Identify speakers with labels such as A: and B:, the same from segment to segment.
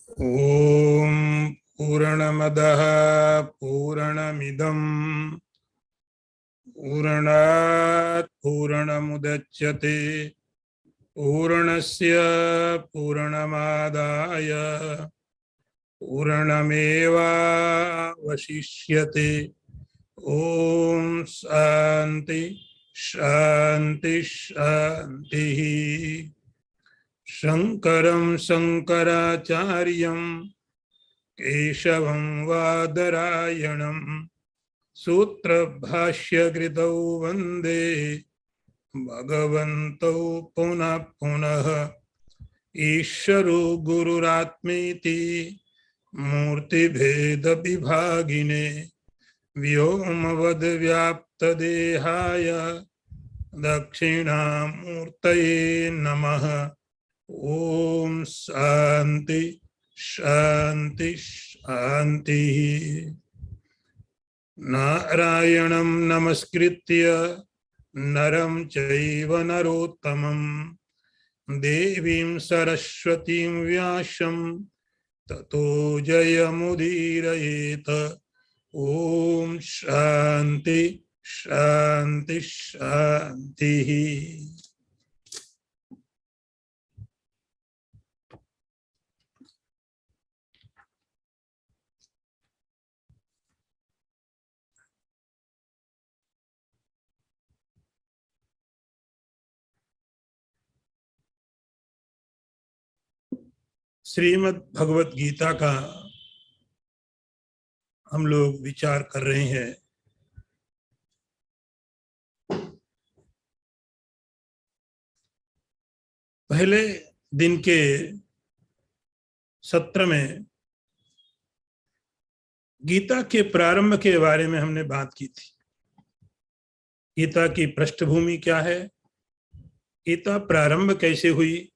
A: ओम पूर्णमदः पूर्णमिदं पूर्णात् पूर्णमुदच्यते पूर्णस्य पूर्णमादाय पूर्णमेवावशिष्यते। ओम शांति शांति शांति। शंकरं शंकराचार्यं केशवं वादरायणं सूत्रभाष्यकृतौ वन्दे भगवन्तौ पुनः पुनः। ईश्वरो गुरुरात्मेति मूर्तिभेदविभागिने व्योमवद्व्याप्तदेहाय दक्षिणामूर्तये नमः। ओम शांति शांति शांति। नारायणं नमस्कृत्य नरं चैव नरोत्तमं देवीं सरस्वतीं व्यासं ततो जयमुदीरयेत। ओम शांति शांति शांति। श्रीमद् भगवत गीता का हम लोग विचार कर रहे हैं। पहले दिन के सत्र में गीता के प्रारंभ के बारे में हमने बात की थी। गीता की पृष्ठभूमि क्या है, गीता प्रारंभ कैसे हुई,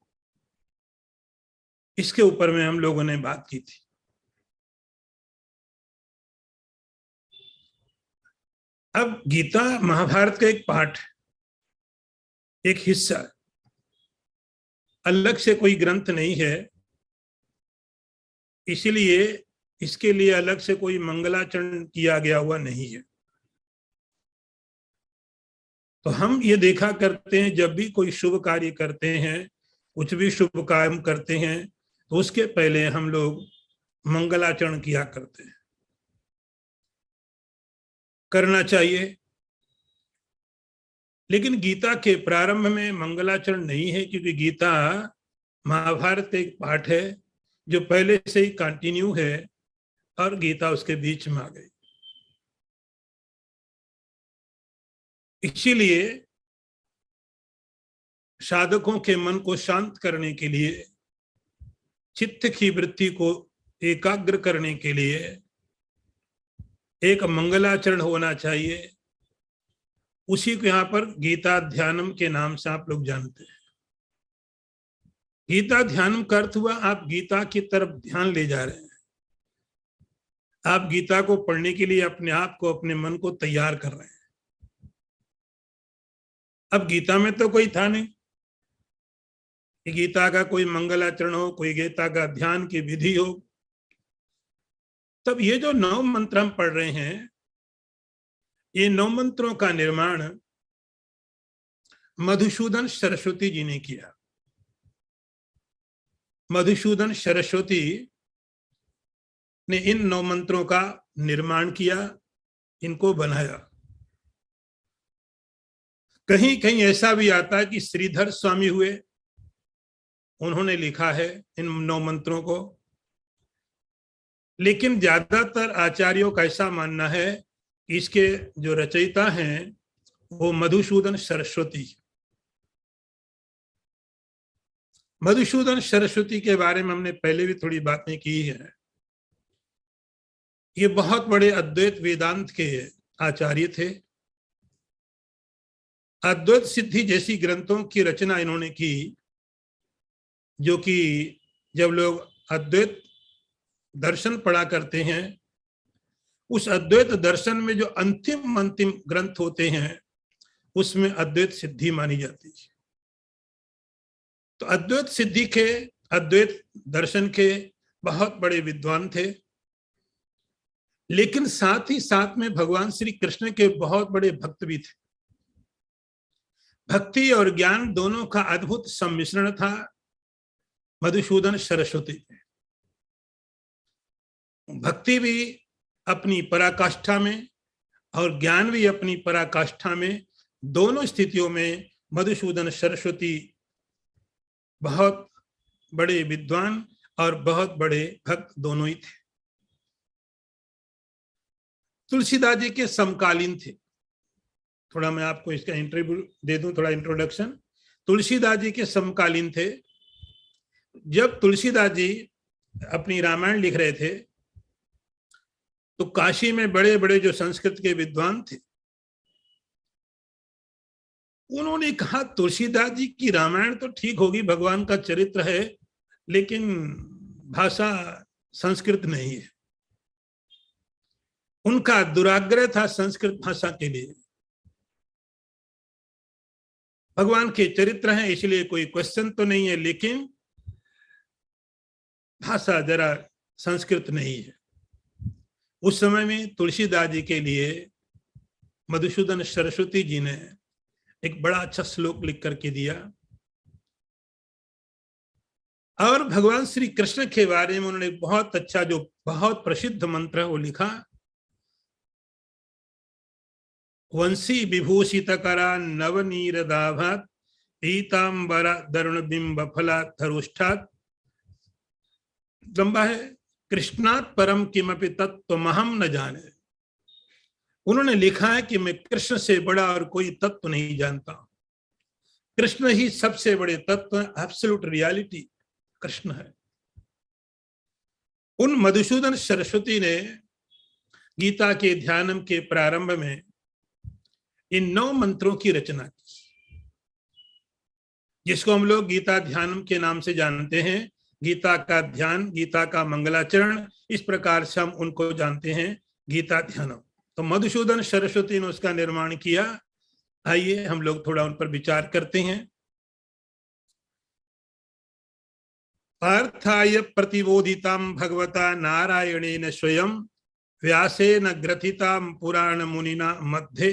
A: इसके ऊपर में हम लोगों ने बात की थी। अब गीता महाभारत का एक पार्ट, एक हिस्सा, अलग से कोई ग्रंथ नहीं है, इसीलिए इसके लिए अलग से कोई मंगलाचरण किया गया हुआ नहीं है। तो हम ये देखा करते हैं, जब भी कोई शुभ कार्य करते हैं, कुछ भी शुभ काम करते हैं, तो उसके पहले हम लोग मंगलाचरण किया करते हैं, करना चाहिए। लेकिन गीता के प्रारंभ में मंगलाचरण नहीं है, क्योंकि गीता महाभारत एक पाठ है जो पहले से ही कंटिन्यू है और गीता उसके बीच में आ गई। इसीलिए साधकों के मन को शांत करने के लिए, चित्त की वृत्ति को एकाग्र करने के लिए एक मंगलाचरण होना चाहिए। उसी को यहाँ पर गीता ध्यानम के नाम से आप लोग जानते हैं। गीता ध्यानम का अर्थ हुआ आप गीता की तरफ ध्यान ले जा रहे हैं। आप गीता को पढ़ने के लिए अपने आप को, अपने मन को तैयार कर रहे हैं। अब गीता में तो कोई था नहीं कि गीता का कोई मंगलाचरण हो, कोई गीता का ध्यान की विधि हो। तब ये जो 9 मंत्र हम पढ़ रहे हैं, ये 9 मंत्रों का निर्माण मधुसूदन सरस्वती जी ने किया। मधुसूदन सरस्वती ने इन 9 मंत्रों का निर्माण किया, इनको बनाया। कहीं कहीं ऐसा भी आता है कि श्रीधर स्वामी हुए, उन्होंने लिखा है इन 9 मंत्रों को। लेकिन ज्यादातर आचार्यों का ऐसा मानना है कि इसके जो रचयिता हैं वो मधुसूदन सरस्वती। मधुसूदन सरस्वती के बारे में हमने पहले भी थोड़ी बातें की है। ये बहुत बड़े अद्वैत वेदांत के आचार्य थे। अद्वैत सिद्धि जैसी ग्रंथों की रचना इन्होंने की, जो कि जब लोग अद्वैत दर्शन पढ़ा करते हैं, उस अद्वैत दर्शन में जो अंतिम ग्रंथ होते हैं, उसमें अद्वैत सिद्धि मानी जाती है। तो अद्वैत सिद्धि के, अद्वैत दर्शन के बहुत बड़े विद्वान थे, लेकिन साथ ही साथ में भगवान श्री कृष्ण के बहुत बड़े भक्त भी थे। भक्ति और ज्ञान दोनों का अद्भुत सम्मिश्रण था मधुसूदन सरस्वती में। भक्ति भी अपनी पराकाष्ठा में और ज्ञान भी अपनी पराकाष्ठा में, दोनों स्थितियों में मधुसूदन सरस्वती बहुत बड़े विद्वान और बहुत बड़े भक्त दोनों ही थे। तुलसीदास जी के समकालीन थे। थोड़ा मैं आपको इसका इंटरव्यू दे दूं, थोड़ा इंट्रोडक्शन। तुलसीदास जी के समकालीन थे। जब तुलसीदास जी अपनी रामायण लिख रहे थे तो काशी में बड़े बड़े जो संस्कृत के विद्वान थे, उन्होंने कहा तुलसीदास जी की रामायण तो ठीक होगी, भगवान का चरित्र है, लेकिन भाषा संस्कृत नहीं है। उनका दुराग्रह था संस्कृत भाषा के लिए। भगवान के चरित्र हैं इसलिए कोई क्वेश्चन तो नहीं है, लेकिन भाषा जरा संस्कृत नहीं है। उस समय में तुलसीदास जी के लिए मधुसूदन सरस्वती जी ने एक बड़ा अच्छा श्लोक लिख करके दिया, और भगवान श्री कृष्ण के बारे में उन्होंने बहुत अच्छा, जो बहुत प्रसिद्ध मंत्र है वो लिखा। वंशी विभूषित करा नवनीर दाभात पीतांबरा दरुण बिंब फला धरुष्ठात। लंबा है। कृष्णात् परम किमपि तत्त्वमहं न जाने। उन्होंने लिखा है कि मैं कृष्ण से बड़ा और कोई तत्व नहीं जानता। कृष्ण ही सबसे बड़े तत्व, एब्सोल्यूट रियलिटी कृष्ण है। उन मधुसूदन सरस्वती ने गीता के ध्यानम के प्रारंभ में इन 9 मंत्रों की रचना की, जिसको हम लोग गीता ध्यानम के नाम से जानते हैं। गीता का ध्यान, गीता का मंगलाचरण, इस प्रकार से हम उनको जानते हैं, गीता ध्यानम। तो मधुसूदन सरस्वती ने उसका निर्माण किया। आइए हम लोग थोड़ा उन पर विचार करते हैं। पार्थाय प्रतिबोधितां भगवता नारायणेन स्वयं व्यासेन ग्रथितां पुराण मुनिना मध्ये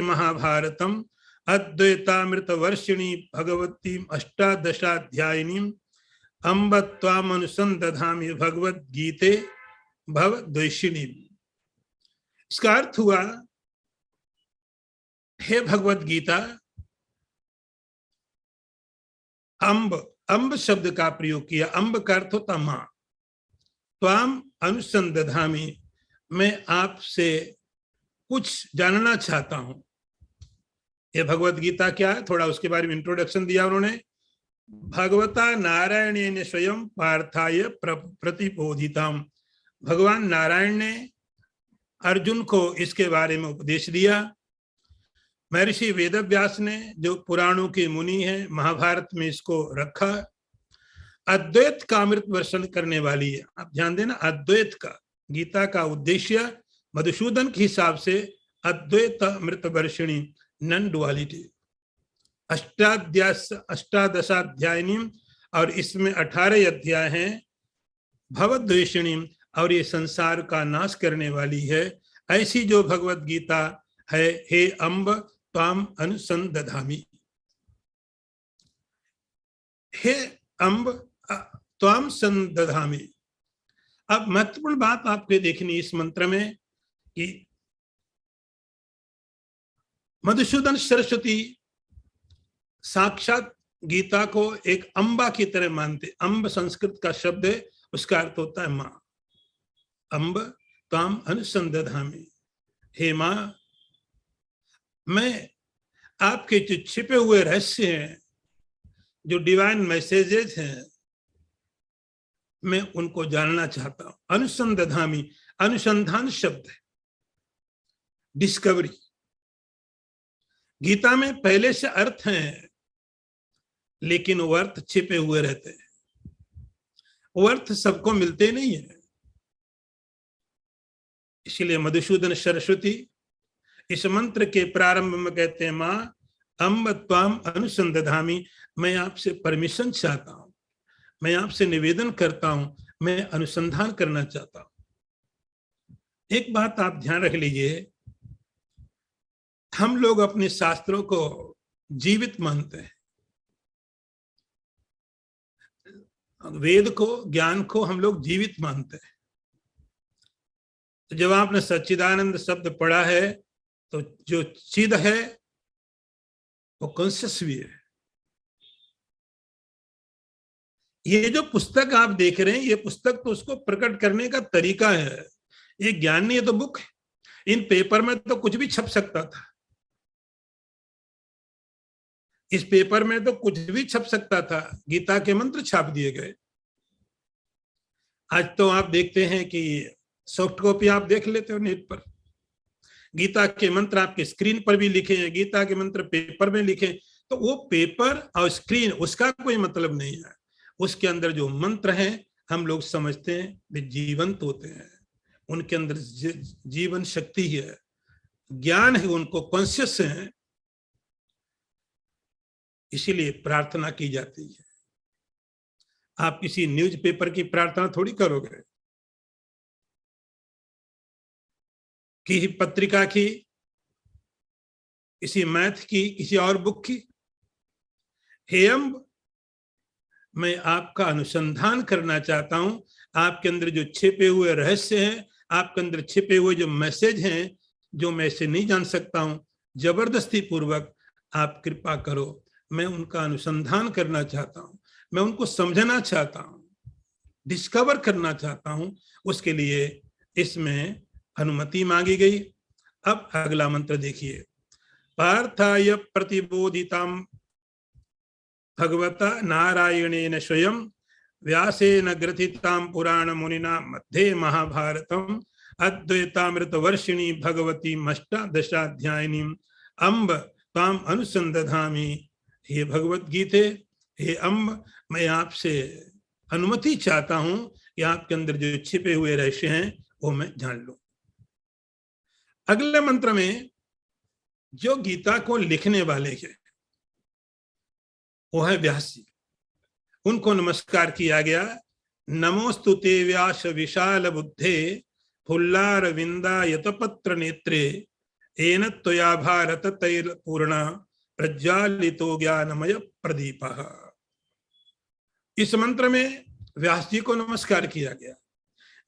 A: महाभारतम अद्वैतामृत वर्षिणी भगवती अष्टादशाध्यायिनीं अम्ब त्वामनुसंदधामि भगवद गीते भवद्वेषिणी। इसका अर्थ हुआ, हे भगवद गीता, अम्ब शब्द का प्रयोग किया। अम्ब का अर्थ होता मां। त्वाम अनुसंदधामि, मैं आपसे कुछ जानना चाहता हूं। ये भगवद गीता क्या है, थोड़ा उसके बारे में इंट्रोडक्शन दिया उन्होंने। भगवता नारायणेन स्वयं पार्थाय प्रतिबोधिताम। भगवान नारायण ने अर्जुन को इसके बारे में उपदेश दिया। महर्षि वेदव्यास ने, जो पुराणों के मुनि हैं, महाभारत में इसको रखा। अद्वैत का अमृत वर्षण करने वाली है। आप ध्यान देना, अद्वैत का, गीता का उद्देश्य मधुसूदन के हिसाब से अद्वैत अमृत वर्षिणी, नन डुअलिटी। अष्टादशाध्यायिनी, और इसमें 18 अध्याय हैं। भवद्वेषिणी, और ये संसार का नाश करने वाली है। ऐसी जो भगवद गीता है, हे अम्ब त्वाम अनुसंदधामि, हे अम्ब त्वाम संदधामि। अब महत्वपूर्ण बात आपको देखनी इस मंत्र में कि मधुसूदन सरस्वती साक्षात गीता को एक अम्बा की तरह मानते। अम्ब संस्कृत का शब्द है, उसका अर्थ होता है मां। अम्ब त्वाम अनुसंदधामि, हे मां, मैं आपके जो छिपे हुए रहस्य हैं, जो डिवाइन मैसेजेस हैं, मैं उनको जानना चाहता हूं। अनुसंदधामि, अनुसंधान शब्द है, डिस्कवरी। गीता में पहले से अर्थ हैं, लेकिन वो अर्थ छिपे हुए रहते हैं। वो अर्थ सबको मिलते नहीं है। इसलिए मधुसूदन सरस्वती इस मंत्र के प्रारंभ में कहते हैं, मां अम्ब त्वाम अनुसंदधामि, मैं आपसे परमिशन चाहता हूं, मैं आपसे निवेदन करता हूं, मैं अनुसंधान करना चाहता हूं। एक बात आप ध्यान रख लीजिए, हम लोग अपने शास्त्रों को जीवित मानते हैं, वेद को, ज्ञान को हम लोग जीवित मानते हैं। तो जब आपने सच्चिदानंद शब्द पढ़ा है तो जो चिद है वो कॉन्शियस भी है। ये जो पुस्तक आप देख रहे हैं, ये पुस्तक तो उसको प्रकट करने का तरीका है, ये ज्ञान नहीं, ये तो बुक है। इन पेपर में तो कुछ भी छप सकता था, इस पेपर में तो कुछ भी छप सकता था। गीता के मंत्र छाप दिए गए। आज तो आप देखते हैं कि सॉफ्ट कॉपी आप देख लेते हो नेट पर, गीता के मंत्र आपके स्क्रीन पर भी लिखे हैं, गीता के मंत्र पेपर में लिखे। तो वो पेपर और स्क्रीन उसका कोई मतलब नहीं है, उसके अंदर जो मंत्र हैं हम लोग समझते हैं वे जीवंत होते हैं, उनके अंदर जीवन शक्ति है, ज्ञान है, उनको कॉन्शियस है, इसीलिए प्रार्थना की जाती है। आप किसी न्यूज़पेपर की प्रार्थना थोड़ी करोगे, कि पत्रिका की, किसी मैथ की, किसी और बुक की। हे अम्ब, मैं आपका अनुसंधान करना चाहता हूं, आपके अंदर जो छिपे हुए रहस्य हैं, आपके अंदर छिपे हुए जो मैसेज हैं, जो मैं इसे नहीं जान सकता हूं, जबरदस्ती पूर्वक आप कृपा करो, मैं उनका अनुसंधान करना चाहता हूं, मैं उनको समझना चाहता हूं, डिस्कवर करना चाहता हूं। उसके लिए इसमें अनुमति मांगी गई। अब अगला मंत्र देखिए, पार्थाय प्रतिबोधिताम भगवता नारायणेन स्वयं व्यासेन ग्रथितां पुराण मुनिना मध्ये महाभारतम अद्वैतामृत वर्षिणी भगवती अष्टादशाध्यायिनी अम्ब ताम अनुसंदधामि। हे भगवत गीते, हे अम्ब, मैं आपसे अनुमति चाहता हूं कि आपके अंदर जो छिपे हुए रहस्य हैं वो मैं जान लूं। अगले मंत्र में जो गीता को लिखने वाले हैं वो है व्यास जी, उनको नमस्कार किया गया। नमोस्तुते व्यास विशाल बुद्धे फुल्लार विंदा यतपत्र नेत्रे एन त्वया भारत तैल पूर्ण प्रज्वालितो ज्ञानमय प्रदीपः। इस मंत्र में व्यास जी को नमस्कार किया गया।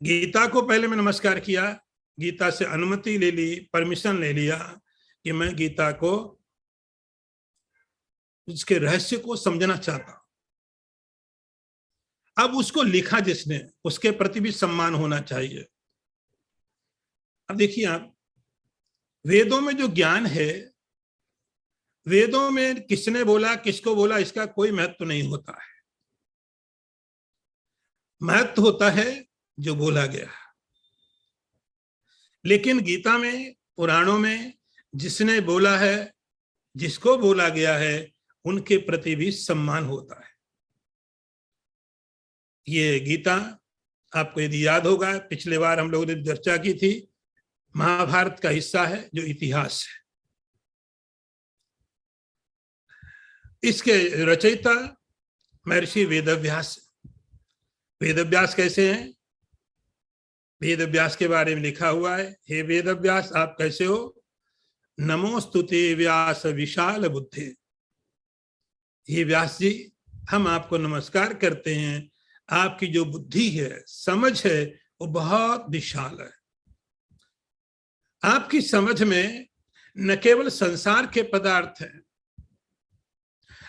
A: गीता को पहले में नमस्कार किया, गीता से अनुमति ले ली, परमिशन ले लिया कि मैं गीता को, उसके रहस्य को समझना चाहता। अब उसको लिखा जिसने, उसके प्रति भी सम्मान होना चाहिए। अब देखिए आप, वेदों में जो ज्ञान है, वेदों में किसने बोला, किसको बोला, इसका कोई महत्व नहीं होता है। महत्व होता है जो बोला गया। लेकिन गीता में, पुराणों में जिसने बोला है, जिसको बोला गया है, उनके प्रति भी सम्मान होता है। ये गीता आपको यदि याद होगा, पिछले बार हम लोगों ने चर्चा की थी, महाभारत का हिस्सा है, जो इतिहास है। इसके रचयिता महर्षि वेदव्यास। वेदव्यास कैसे हैं? वेदव्यास के बारे में लिखा हुआ है, हे वेदव्यास आप कैसे हो? नमोस्तुते व्यास विशाल बुद्धे। हे व्यास जी, हम आपको नमस्कार करते हैं, आपकी जो बुद्धि है, समझ है, वो बहुत विशाल है। आपकी समझ में न केवल संसार के पदार्थ हैं,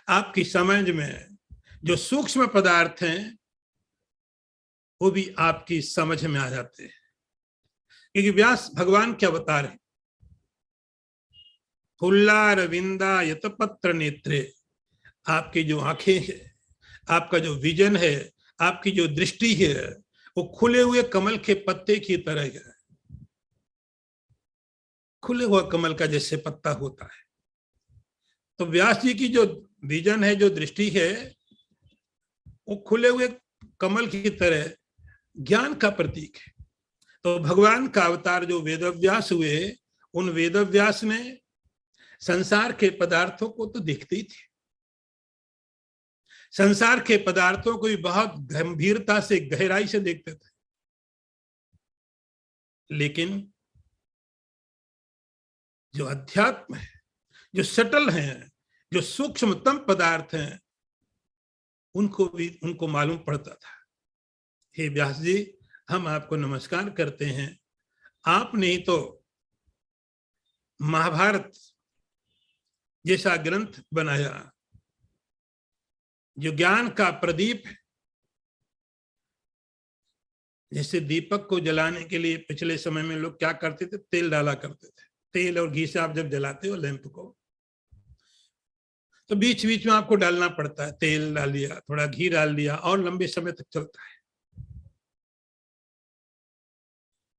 A: आपकी समझ में जो सूक्ष्म पदार्थ हैं वो भी आपकी समझ में आ जाते हैं, क्योंकि व्यास भगवान के अवतार हैं। फुल्लार विंदा यतपत्र नेत्रे, आपकी जो आंखें हैं, आपका जो विजन है, आपकी जो दृष्टि है, वो खुले हुए कमल के पत्ते की तरह है। खुले हुआ कमल का जैसे पत्ता होता है। तो व्यास जी की जो विजन है, जो दृष्टि है, वो खुले हुए कमल की तरह ज्ञान का प्रतीक है। तो भगवान का अवतार जो वेदव्यास हुए, उन वेदव्यास ने संसार के पदार्थों को तो देखते ही थे, संसार के पदार्थों को भी बहुत गंभीरता से, गहराई से देखते थे। लेकिन जो अध्यात्म है, जो सटल हैं, जो सूक्ष्मतम पदार्थ हैं, उनको मालूम पड़ता था। हे व्यास जी, हम आपको नमस्कार करते हैं। आपने ही तो महाभारत जैसा ग्रंथ बनाया जो ज्ञान का प्रदीप है। जैसे दीपक को जलाने के लिए पिछले समय में लोग क्या करते थे, तेल डाला करते थे। तेल और घी से आप जब जलाते हो लैंप को, तो बीच बीच में आपको डालना पड़ता है। तेल डाल दिया, थोड़ा घी डाल दिया, और लंबे समय तक चलता है।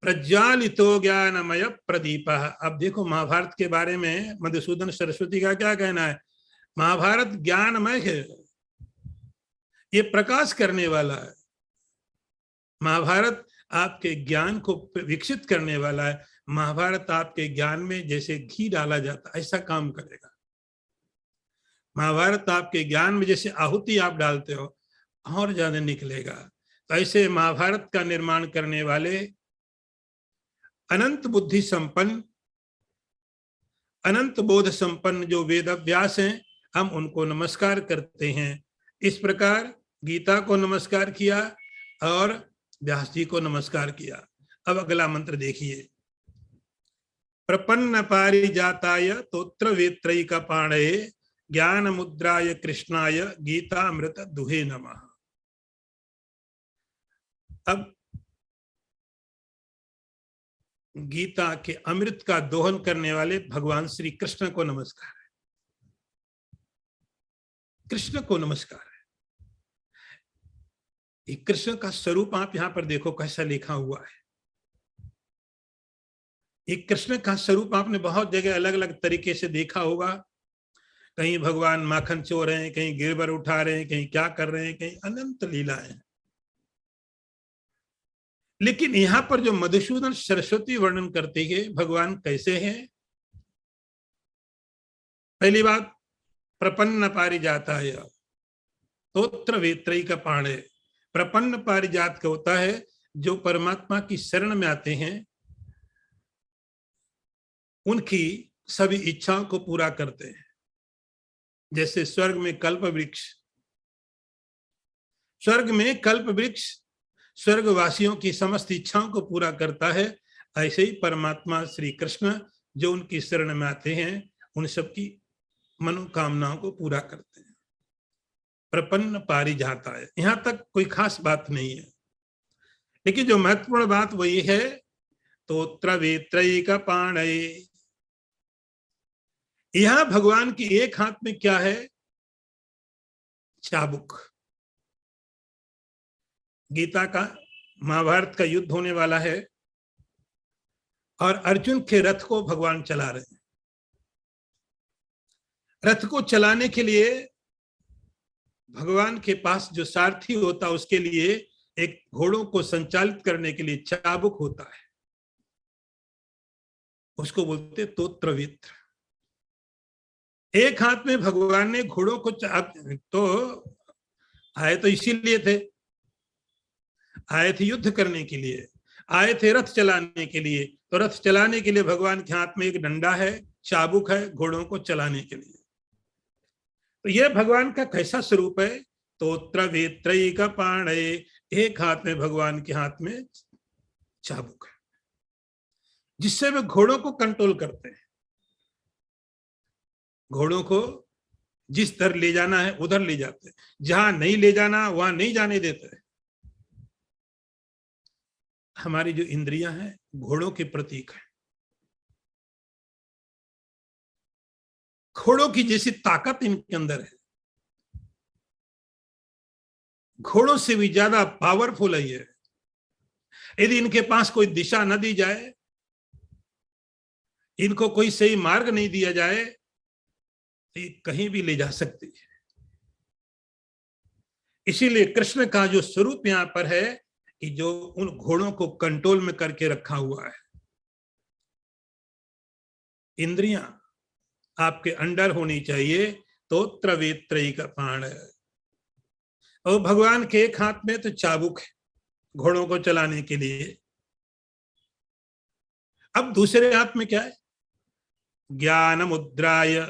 A: प्रज्वालितो ज्ञानमय प्रदीप। अब देखो महाभारत के बारे में मधुसूदन सरस्वती का क्या कहना है। महाभारत ज्ञानमय है, ये प्रकाश करने वाला है। महाभारत आपके ज्ञान को विकसित करने वाला है। महाभारत आपके ज्ञान में जैसे घी डाला जाता है ऐसा काम करेगा। महाभारत आपके ज्ञान में जैसे आहुति आप डालते हो और ज्यादा निकलेगा। तो ऐसे महाभारत का निर्माण करने वाले अनंत बुद्धि संपन्न, अनंत बोध संपन्न जो वेद व्यास हैं, हम उनको नमस्कार करते हैं। इस प्रकार गीता को नमस्कार किया और व्यास जी को नमस्कार किया। अब अगला मंत्र देखिए। प्रपन्न पारिजाताय तोत्र वेत्रैकपाणये ज्ञान मुद्राय कृष्णाय गीतामृत दुहे नमः। अब गीता के अमृत का दोहन करने वाले भगवान श्री कृष्ण को नमस्कार है। कृष्ण को नमस्कार है। ये कृष्ण का स्वरूप आप यहां पर देखो कैसा लिखा हुआ है। एक कृष्ण का स्वरूप आपने बहुत जगह अलग अलग तरीके से देखा होगा। कहीं भगवान माखन चो रहे हैं, कहीं गिरबर उठा रहे हैं, कहीं क्या कर रहे हैं, कहीं अनंत लीलाएं। लेकिन यहां पर जो मधुसूदन सरस्वती वर्णन करते हैं भगवान कैसे हैं। पहली बात, प्रपन्न पारिजाताय तोत्र वेत्रैकपाणये। प्रपन्न पारिजात का होता है जो परमात्मा की शरण में आते हैं, उनकी सभी इच्छाओं को पूरा करते हैं। जैसे स्वर्ग में कल्प वृक्ष, स्वर्ग में कल्प वृक्ष स्वर्गवासियों की समस्त इच्छाओं को पूरा करता है, ऐसे ही परमात्मा श्री कृष्ण जो उनकी शरण में आते हैं उन सबकी मनोकामनाओं को पूरा करते हैं। प्रपन्न पारिजाताय, यहां तक कोई खास बात नहीं है। लेकिन जो महत्वपूर्ण बात वही है, तोत्र वेत्रैकपाणये। यहां भगवान की एक हाथ में क्या है, चाबुक। गीता का, महाभारत का युद्ध होने वाला है और अर्जुन के रथ को भगवान चला रहे हैं। रथ को चलाने के लिए भगवान के पास जो सारथी होता है उसके लिए एक घोड़ों को संचालित करने के लिए चाबुक होता है, उसको बोलते तोत्र वेत्र। एक हाथ में भगवान ने घोड़ों को तो आए तो इसीलिए थे, आए थे युद्ध करने के लिए, आए थे रथ चलाने के लिए। तो रथ चलाने के लिए भगवान के हाथ में एक डंडा है, चाबुक है, घोड़ों को चलाने के लिए। तो यह भगवान का कैसा स्वरूप है, तोत्र वेत्रैकपाणये। एक हाथ में भगवान के हाथ में चाबुक है जिससे वे घोड़ों को कंट्रोल करते हैं। घोड़ों को जिस तरह ले जाना है उधर ले जाते हैं, जहां नहीं ले जाना वहां नहीं जाने देते हैं। हमारी जो इंद्रियां हैं घोड़ों के प्रतीक है। घोड़ों की जैसी ताकत इनके अंदर है, घोड़ों से भी ज्यादा पावरफुल है ये। यदि इनके पास कोई दिशा न दी जाए, इनको कोई सही मार्ग नहीं दिया जाए, तो ये कहीं भी ले जा सकती है। इसीलिए कृष्ण का जो स्वरूप यहां पर है कि जो उन घोड़ों को कंट्रोल में करके रखा हुआ है। इंद्रियां आपके अंडर होनी चाहिए, तोत्र वेत्रैकपाणये। और भगवान के एक हाथ में तो चाबुक है घोड़ों को चलाने के लिए, अब दूसरे हाथ में क्या है? ज्ञान मुद्राय।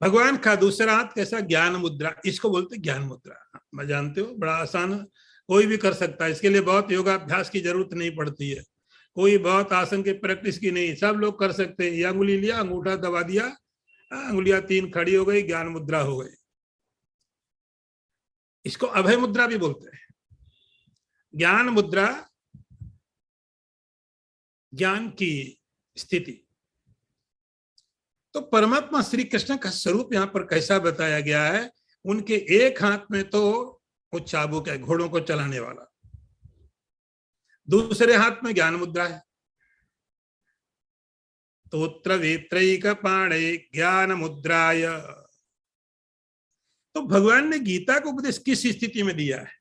A: भगवान का दूसरा हाथ कैसा? ज्ञान मुद्रा, इसको बोलते ज्ञान मुद्रा। मैं जानते हो बड़ा आसान है, कोई भी कर सकता है, इसके लिए बहुत योगाभ्यास की जरूरत नहीं पड़ती है, कोई बहुत आसन की प्रैक्टिस की नहीं, सब लोग कर सकते हैं। ये अंगुली लिया, अंगूठा दबा दिया, अंगुलियां 3 खड़ी हो गई, ज्ञान मुद्रा हो गई। इसको अभय मुद्रा भी बोलते हैं। ज्ञान मुद्रा, ज्ञान की स्थिति। तो परमात्मा श्री कृष्ण का स्वरूप यहाँ पर कैसा बताया गया है? उनके एक हाथ में तो वो चाबुक है घोड़ों को चलाने वाला, दूसरे हाथ में ज्ञान मुद्रा है। तोत्र वेत्रैक पाणे ज्ञान मुद्राय। तो भगवान ने गीता को उपदेश किस स्थिति में दिया है?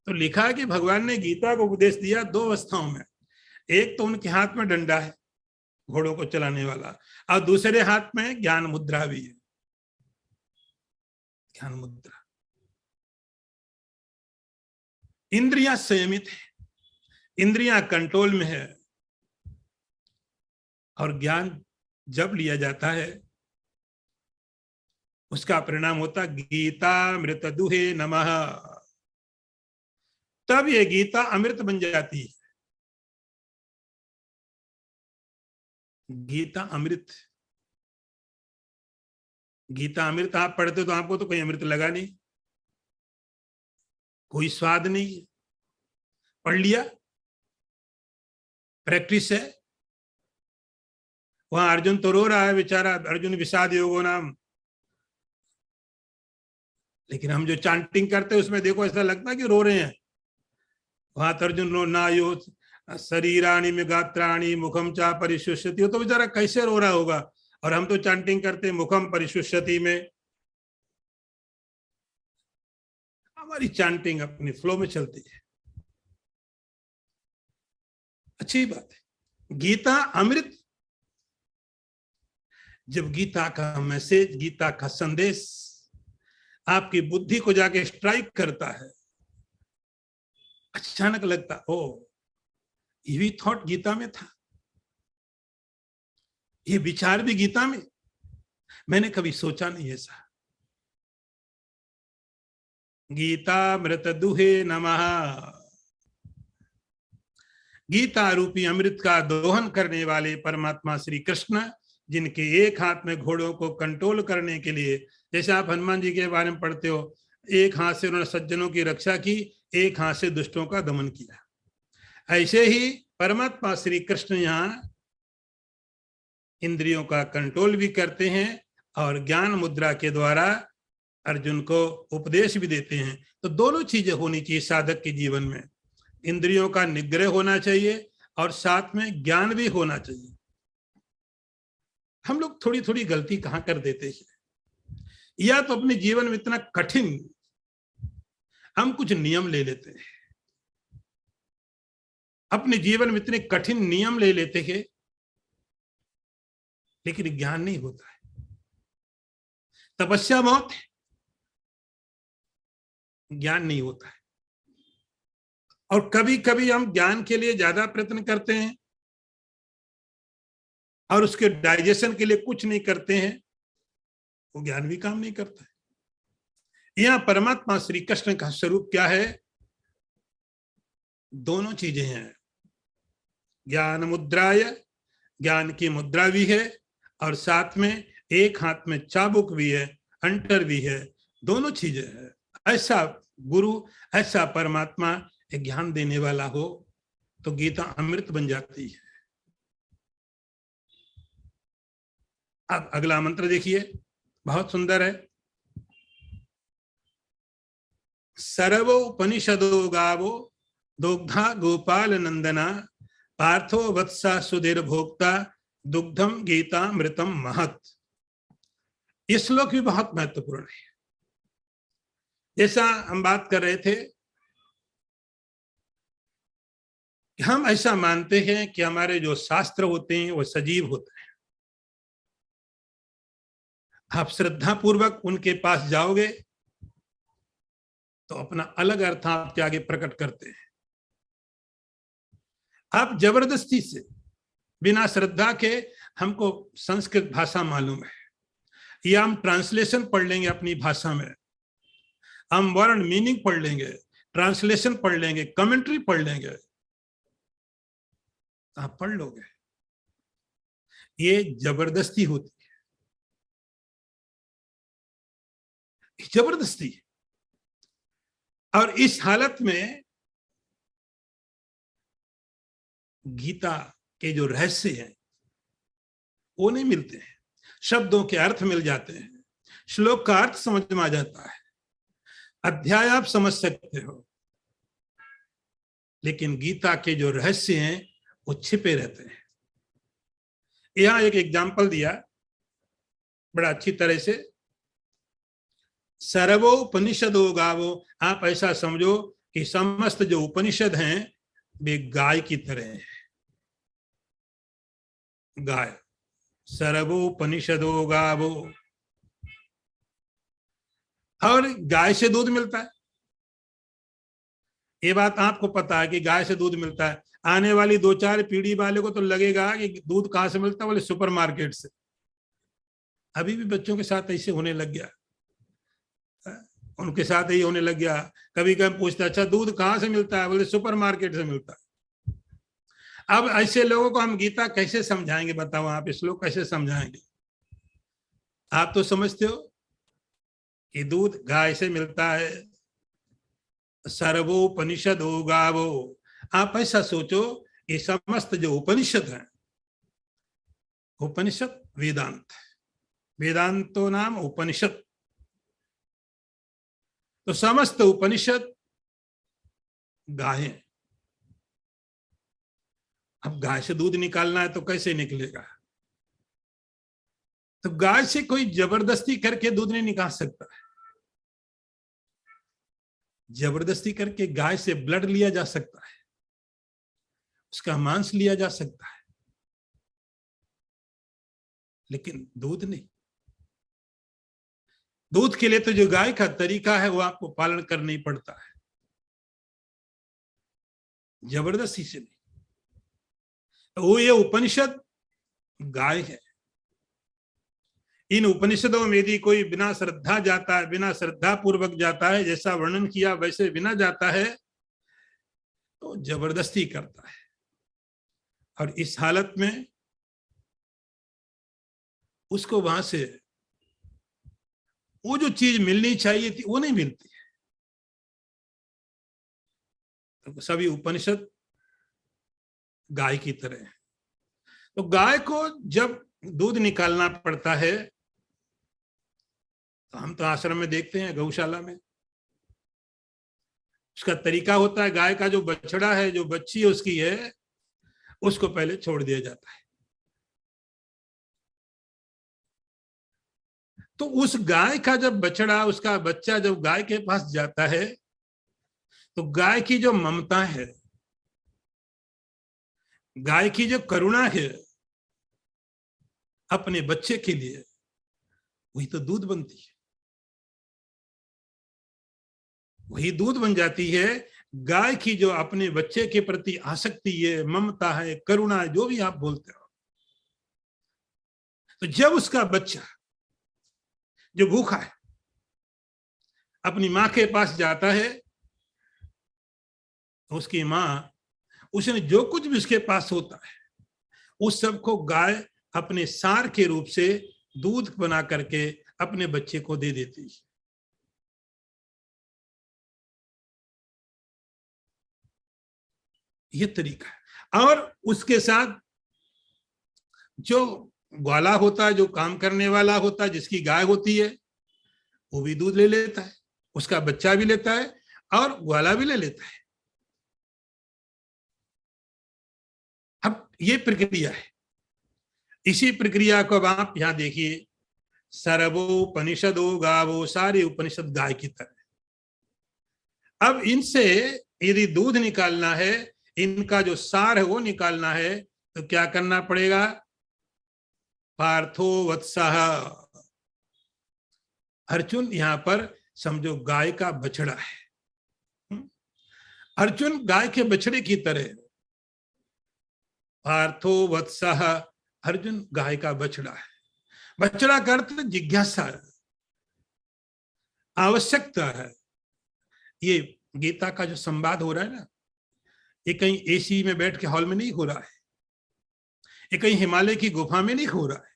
A: तो लिखा है कि भगवान ने गीता को उपदेश दिया 2 अवस्थाओं में। एक तो उनके हाथ में डंडा है घोड़ों को चलाने वाला, और दूसरे हाथ में ज्ञान मुद्रा भी है। ज्ञान मुद्रा, इंद्रियां संयमित है, इंद्रियां कंट्रोल में है, और ज्ञान जब लिया जाता है उसका परिणाम होता गीता अमृत दुहे नमः। तब ये गीता अमृत बन जाती है। गीता अमृत, गीता अमृत आप पढ़ते तो आपको तो कोई अमृत लगा नहीं, कोई स्वाद नहीं, पढ़ लिया, प्रैक्टिस है। वहां अर्जुन तो रो रहा है बेचारा, अर्जुन विषाद योगो नाम, लेकिन हम जो चांटिंग करते हैं उसमें देखो ऐसा लगता है कि रो रहे हैं। वहां तो अर्जुन रो ना यो शरीराणी में गात्राणी मुखम चा परिशुष्यति, तो बेचारा कैसे रो रहा होगा। और हम तो चांटिंग करते मुखम परिशुष्यति में। हमारी चांटिंग अपनी फ्लो में चलती है, अच्छी बात है। गीता अमृत, जब गीता का मैसेज, गीता का संदेश आपकी बुद्धि को जाके स्ट्राइक करता है, अचानक लगता ओ ये भी थॉट गीता में था, ये विचार भी गीता में, मैंने कभी सोचा नहीं ऐसा। गीतामृत दुहे नमः। गीता रूपी अमृत का दोहन करने वाले परमात्मा श्री कृष्ण, जिनके एक हाथ में घोड़ों को कंट्रोल करने के लिए, जैसे आप हनुमान जी के बारे में पढ़ते हो, एक हाथ से उन्होंने सज्जनों की रक्षा की, एक हाथ से दुष्टों का दमन किया। ऐसे ही परमात्मा श्री कृष्ण यहाँ इंद्रियों का कंट्रोल भी करते हैं और ज्ञान मुद्रा के द्वारा अर्जुन को उपदेश भी देते हैं। तो दोनों चीजें होनी चाहिए साधक के जीवन में, इंद्रियों का निग्रह होना चाहिए और साथ में ज्ञान भी होना चाहिए। हम लोग थोड़ी थोड़ी गलती कहाँ कर देते हैं, या तो अपने जीवन में इतना कठिन हम कुछ नियम ले लेते हैं, अपने जीवन में इतने कठिन नियम ले लेते हैं, लेकिन ज्ञान नहीं होता है। तपस्या बहुत है, ज्ञान नहीं होता है। और कभी कभी हम ज्ञान के लिए ज्यादा प्रयत्न करते हैं और उसके डाइजेशन के लिए कुछ नहीं करते हैं, वो ज्ञान भी काम नहीं करता है। यहां परमात्मा श्री कृष्ण का स्वरूप क्या है? दोनों चीजें हैं, ज्ञान मुद्राय, ज्ञान की मुद्रा भी है, और साथ में एक हाथ में चाबुक भी है, अंटर भी है, दोनों चीजें हैं। ऐसा गुरु, ऐसा परमात्मा एक ज्ञान देने वाला हो तो गीता अमृत बन जाती है। अब अगला मंत्र देखिए, बहुत सुंदर है। सर्वो उपनिषदो गावो दुग्धा गोपाल नंदना पार्थो वत्सा सुधीर भोक्ता दुग्धम गीतामृतम महत। ये श्लोक भी बहुत महत्वपूर्ण है। जैसा हम बात कर रहे थे, हम ऐसा मानते हैं कि हमारे जो शास्त्र होते हैं वो सजीव होते हैं। आप श्रद्धा पूर्वक उनके पास जाओगे तो अपना अलग अर्थ आपके आगे प्रकट करते हैं। आप जबरदस्ती से, बिना श्रद्धा के, हमको संस्कृत भाषा मालूम है, या हम ट्रांसलेशन पढ़ लेंगे अपनी भाषा में, हम वर्ण मीनिंग पढ़ लेंगे, ट्रांसलेशन पढ़ लेंगे, कमेंट्री पढ़ लेंगे, आप पढ़ लोगे। ये जबरदस्ती होती है, जबरदस्ती। और इस हालत में गीता के जो रहस्य हैं वो नहीं मिलते हैं। शब्दों के अर्थ मिल जाते हैं, श्लोक का अर्थ समझ में आ जाता है, अध्याय आप समझ सकते हो, लेकिन गीता के जो रहस्य हैं वो छिपे रहते हैं। यहां एक एग्जाम्पल दिया बड़ा अच्छी तरह से, सर्वो उपनिषदो गावो। आप ऐसा समझो कि समस्त जो उपनिषद हैं वे गाय की तरह हैं। गाय, सर्वोपनिषदो गावो। और गाय से दूध मिलता है, ये बात आपको पता है कि गाय से दूध मिलता है। आने वाली 2-4 पीढ़ी वाले को तो लगेगा कि दूध कहां से मिलता है, बोले सुपरमार्केट से। अभी भी बच्चों के साथ ऐसे होने लग गया, उनके साथ यही होने लग गया। कभी कभी पूछता, अच्छा दूध कहां से मिलता है, बोले सुपरमार्केट से मिलता है। अब ऐसे लोगों को हम गीता कैसे समझाएंगे, बताओ आप, इस लोग कैसे समझाएंगे? आप तो समझते हो कि दूध गाय से मिलता है, सर्वोपनिषद हो गावो। आप ऐसा सोचो, ये समस्त जो उपनिषद हैं, उपनिषद वेदांत, वेदांतो नाम उपनिषद, तो समस्त उपनिषद गाय। अब गाय से दूध निकालना है तो कैसे निकलेगा? तो गाय से कोई जबरदस्ती करके दूध नहीं निकाल सकता है। जबरदस्ती करके गाय से ब्लड लिया जा सकता है, उसका मांस लिया जा सकता है, लेकिन दूध नहीं। दूध के लिए तो जो गाय का तरीका है वो आपको पालन करना ही पड़ता है, जबरदस्ती से नहीं। तो वो ये उपनिषद गाय है। इन उपनिषदों में यदि कोई बिना श्रद्धा जाता है, बिना श्रद्धा पूर्वक जाता है, जैसा वर्णन किया वैसे बिना जाता है, तो जबरदस्ती करता है। और इस हालत में उसको वहां से वो जो चीज मिलनी चाहिए थी वो नहीं मिलती है। तो सभी उपनिषद गाय की तरह है। तो गाय को जब दूध निकालना पड़ता है, तो हम तो आश्रम में देखते हैं, गौशाला में उसका तरीका होता है, गाय का जो बछड़ा है, जो बच्ची उसकी है, उसको पहले छोड़ दिया जाता है। तो उस गाय का जब बछड़ा, उसका बच्चा जब गाय के पास जाता है, तो गाय की जो ममता है, गाय की जो करुणा है अपने बच्चे के लिए, वही तो दूध बनती है, वही दूध बन जाती है। गाय की जो अपने बच्चे के प्रति आसक्ति है, ममता है, करुणा है, जो भी आप बोलते हो, तो जब उसका बच्चा जो भूखा है अपनी मां के पास जाता है, तो उसकी मां, उसने जो कुछ भी उसके पास होता है उस सब को गाय अपने सार के रूप से दूध बना करके अपने बच्चे को दे देती है। ये तरीका है। और उसके साथ जो ग्वाला होता है, जो काम करने वाला होता है, जिसकी गाय होती है, वो भी दूध ले लेता है, उसका बच्चा भी लेता है और ग्वाला भी ले लेता है। अब ये प्रक्रिया है। इसी प्रक्रिया को अब आप यहां देखिए, सर्वोपनिषदो गावो, सारे उपनिषद गाय की तरह। अब इनसे यदि दूध निकालना है, इनका जो सार है वो निकालना है, तो क्या करना पड़ेगा? पार्थो वत्सः, अर्जुन यहां पर समझो गाय का बछड़ा है, अर्जुन गाय के बछड़े की तरह, पार्थो वत्सः, अर्जुन गाय का बछड़ा है। बछड़ा का अर्थ जिज्ञासा है, आवश्यकता है। ये गीता का जो संवाद हो रहा है ना, ये कहीं एसी में बैठ के हॉल में नहीं हो रहा है, ये कहीं हिमालय की गुफा में नहीं हो रहा है,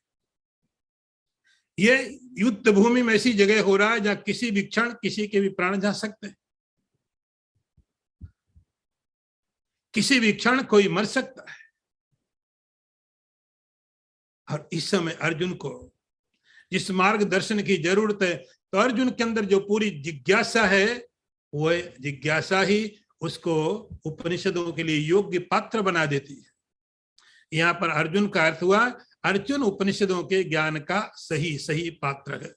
A: ये युद्ध भूमि में ऐसी जगह हो रहा है जहां किसी भी क्षण किसी के भी प्राण जा सकते हैं, किसी भी क्षण कोई मर सकता है। और इस समय अर्जुन को जिस मार्गदर्शन की जरूरत है, तो अर्जुन के अंदर जो पूरी जिज्ञासा है, वह जिज्ञासा ही उसको उपनिषदों के लिए योग्य पात्र बना देती है। यहां पर अर्जुन का अर्थ हुआ, अर्जुन उपनिषदों के ज्ञान का सही सही पात्र है।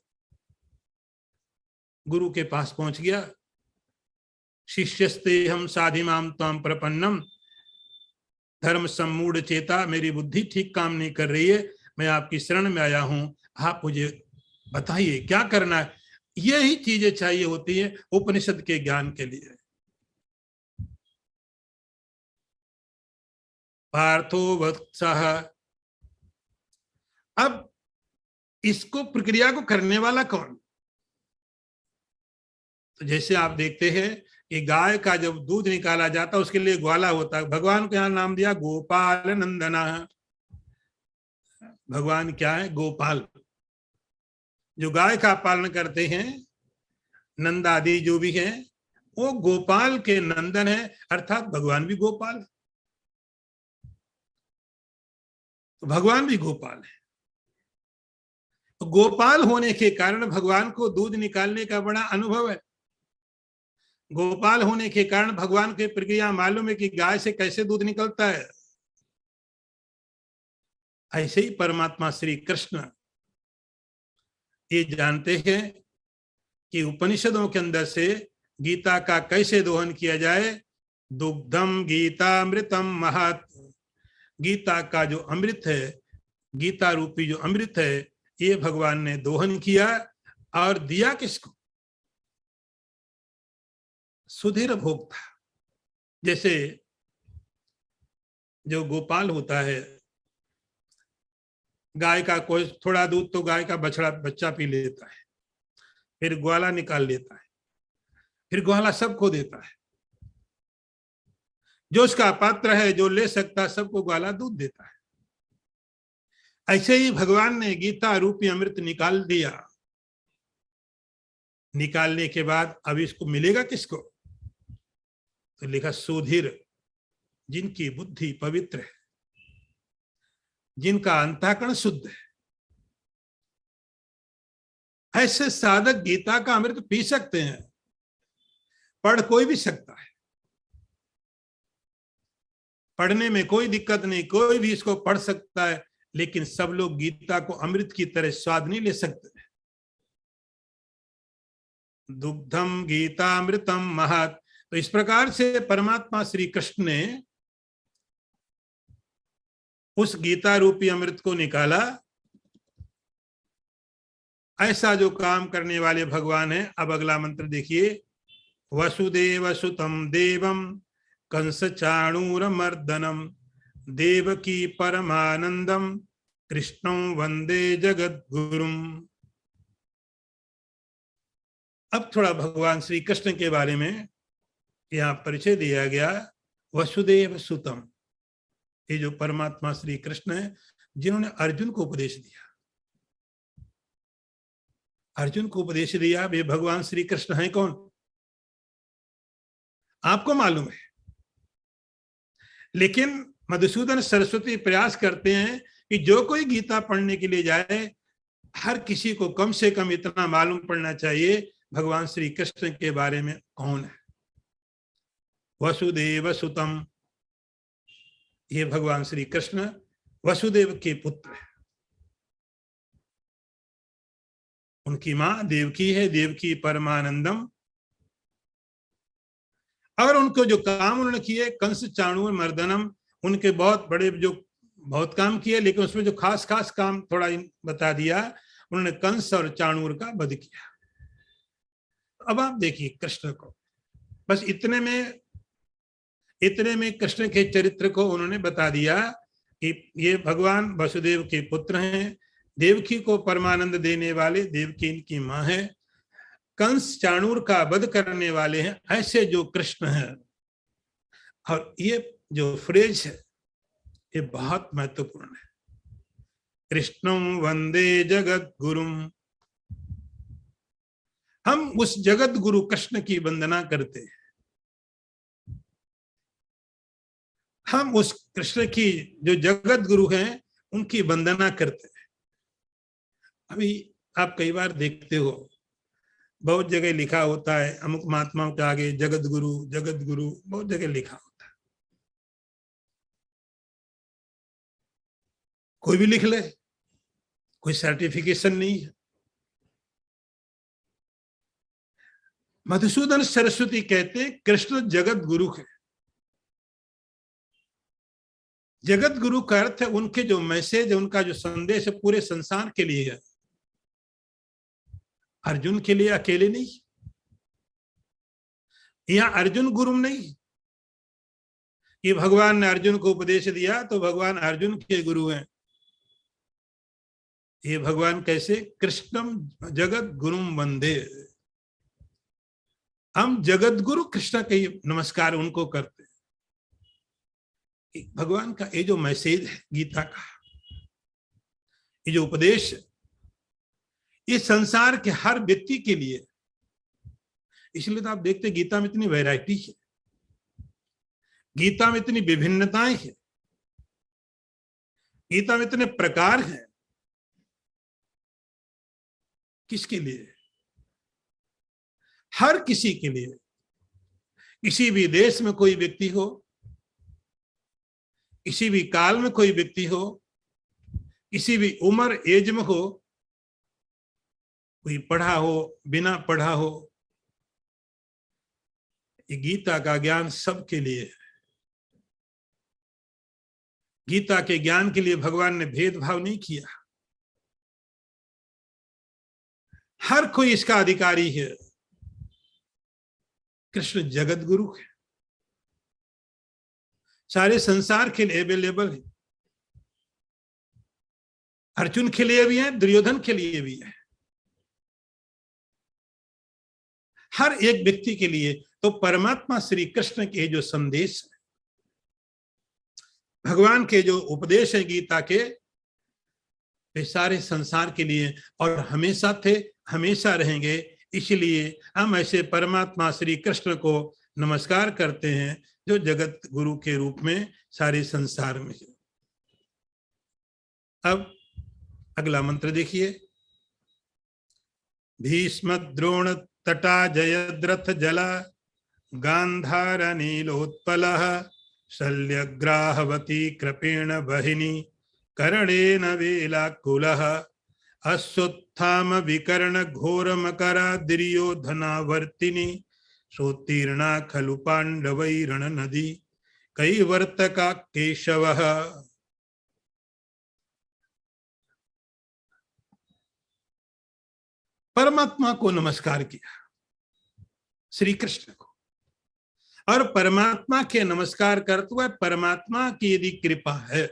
A: गुरु के पास पहुंच गया, शिष्यस्ते हम साधिमाम त्वं प्रपन्नम धर्म सम्मूढ़ चेता, मेरी बुद्धि ठीक काम नहीं कर रही है, मैं आपकी शरण में आया हूं, आप मुझे बताइए क्या करना है। यही चीजें चाहिए होती है उपनिषद के ज्ञान के लिए। पार्थो वत्सः, अब इसको प्रक्रिया को करने वाला कौन? तो जैसे आप देखते हैं कि गाय का जब दूध निकाला जाता है उसके लिए ग्वाला होता है, भगवान को यहां नाम दिया गोपाल नंदना। भगवान क्या है? गोपाल। जो गाय का पालन करते हैं, नंद आदि जो भी हैं, वो गोपाल के नंदन है, अर्थात भगवान भी गोपाल है, तो भगवान भी गोपाल है। तो गोपाल होने के कारण भगवान को दूध निकालने का बड़ा अनुभव है। गोपाल होने के कारण भगवान की प्रक्रिया मालूम है कि गाय से कैसे दूध निकलता है। ऐसे ही परमात्मा श्री कृष्ण ये जानते हैं कि उपनिषदों के अंदर से गीता का कैसे दोहन किया जाए। दुग्धम गीतामृतम महत्, गीता का जो अमृत है, गीता रूपी जो अमृत है, ये भगवान ने दोहन किया और दिया किसको? सुधीर भोक्ता। जैसे जो गोपाल होता है, गाय का कोई थोड़ा दूध तो गाय का बच्चा पी लेता है, फिर ग्वाला निकाल लेता है, फिर ग्वाला सबको देता है, जो उसका पात्र है, जो ले सकता है, सबको ग्वाला दूध देता है। ऐसे ही भगवान ने गीता रूपी अमृत निकाल दिया। निकालने के बाद अब इसको मिलेगा किसको? तो लिखा सुधीर, जिनकी बुद्धि पवित्र है, जिनका अंतःकरण शुद्ध है, ऐसे साधक गीता का अमृत पी सकते हैं। पढ़ कोई भी सकता है, पढ़ने में कोई दिक्कत नहीं, कोई भी इसको पढ़ सकता है, लेकिन सब लोग गीता को अमृत की तरह स्वाद नहीं ले सकते। दुग्धम गीतामृतम महत्। तो इस प्रकार से परमात्मा श्री कृष्ण ने उस गीता रूपी अमृत को निकाला। ऐसा जो काम करने वाले भगवान है। अब अगला मंत्र देखिए, वसुदेव सुतम देवम कंस चाणूर मर्दनम देवकी परमानंदम कृष्णं वंदे जगत गुरुम। अब थोड़ा भगवान श्री कृष्ण के बारे में यहाँ परिचय दिया गया। वसुदेव सुतम, ये जो परमात्मा श्री कृष्ण है, जिन्होंने अर्जुन को उपदेश दिया। अर्जुन को उपदेश दिया, वे भगवान श्री कृष्ण हैं कौन? आपको मालूम है, लेकिन मधुसूदन सरस्वती प्रयास करते हैं कि जो कोई गीता पढ़ने के लिए जाए, हर किसी को कम से कम इतना मालूम पड़ना चाहिए भगवान श्री कृष्ण के बारे में कौन है। वसुदेव सुतम, ये भगवान श्री कृष्ण वसुदेव के पुत्र है। उनकी मां देवकी है, देवकी परमानंदम। और उनको जो काम उन्होंने किए, कंस चाणूर मर्दनम, उनके बहुत बड़े जो बहुत काम किए, लेकिन उसमें जो खास खास काम थोड़ा बता दिया। उन्होंने कंस और चाणूर का वध किया। अब आप देखिए कृष्ण को, बस इतने में इतने में कृष्ण के चरित्र को उन्होंने बता दिया कि ये भगवान वसुदेव के पुत्र हैं, देवकी को परमानंद देने वाले देवकी इनकी मां है, कंस चाणूर का वध करने वाले हैं, ऐसे जो कृष्ण हैं। और ये जो फ्रेज है ये बहुत महत्वपूर्ण है, कृष्णं वंदे जगत गुरुम। हम उस जगत गुरु कृष्ण की वंदना करते हैं, हम उस कृष्ण की जो जगत गुरु हैं उनकी वंदना करते हैं। अभी आप कई बार देखते हो बहुत जगह लिखा होता है अमुक महात्माओं के आगे जगत गुरु बहुत जगह लिखा होता है। कोई भी लिख ले, कोई सर्टिफिकेशन नहीं है। मधुसूदन सरस्वती कहते हैं कृष्ण जगत गुरु है। जगत गुरु का अर्थ है उनके जो मैसेज, उनका जो संदेश है पूरे संसार के लिए है, अर्जुन के लिए अकेले नहीं। यहां अर्जुन गुरु नहीं कि भगवान ने अर्जुन को उपदेश दिया तो भगवान अर्जुन के गुरु हैं। ये भगवान कैसे, कृष्णम जगत गुरुम वंदे, हम जगत गुरु कृष्ण के नमस्कार उनको करते हैं। भगवान का ये जो मैसेज है गीता का, ये जो उपदेश है, ये संसार के हर व्यक्ति के लिए। इसलिए तो आप देखते गीता में इतनी वैरायटी है, गीता में इतनी विभिन्नताएं हैं, गीता में इतने प्रकार हैं। किसके लिए? हर किसी के लिए। किसी भी देश में कोई व्यक्ति हो, किसी भी काल में कोई व्यक्ति हो, किसी भी उम्र एज में हो, कोई पढ़ा हो बिना पढ़ा हो, ये गीता का ज्ञान सबके लिए है। गीता के ज्ञान के लिए भगवान ने भेदभाव नहीं किया, हर कोई इसका अधिकारी है। कृष्ण जगत गुरु है, सारे संसार के लिए अवेलेबल है। अर्जुन के लिए भी है, दुर्योधन के लिए भी है, हर एक व्यक्ति के लिए। तो परमात्मा श्री कृष्ण के जो संदेश है, भगवान के जो उपदेश है गीता के, वे सारे संसार के लिए और हमेशा थे, हमेशा रहेंगे। इसलिए हम ऐसे परमात्मा श्री कृष्ण को नमस्कार करते हैं जो जगत गुरु के रूप में सारे संसार में है। अब अगला मंत्र देखिए, भीष्म द्रोण तटा जयद्रथ जला गांधार नीलोत्पलः शल्यग्राहवती कृपेण बहिनी करणेन वेलाकुलः अश्वत्थाम विकर्ण घोर मकरा दुर्योधनावर्तिनी सोत्तीर्णा खलु पांडवैरण नदी कैवर्तका केशवः। परमात्मा को नमस्कार किया, श्री कृष्ण को, और परमात्मा के नमस्कार करते हुए परमात्मा की यदि कृपा है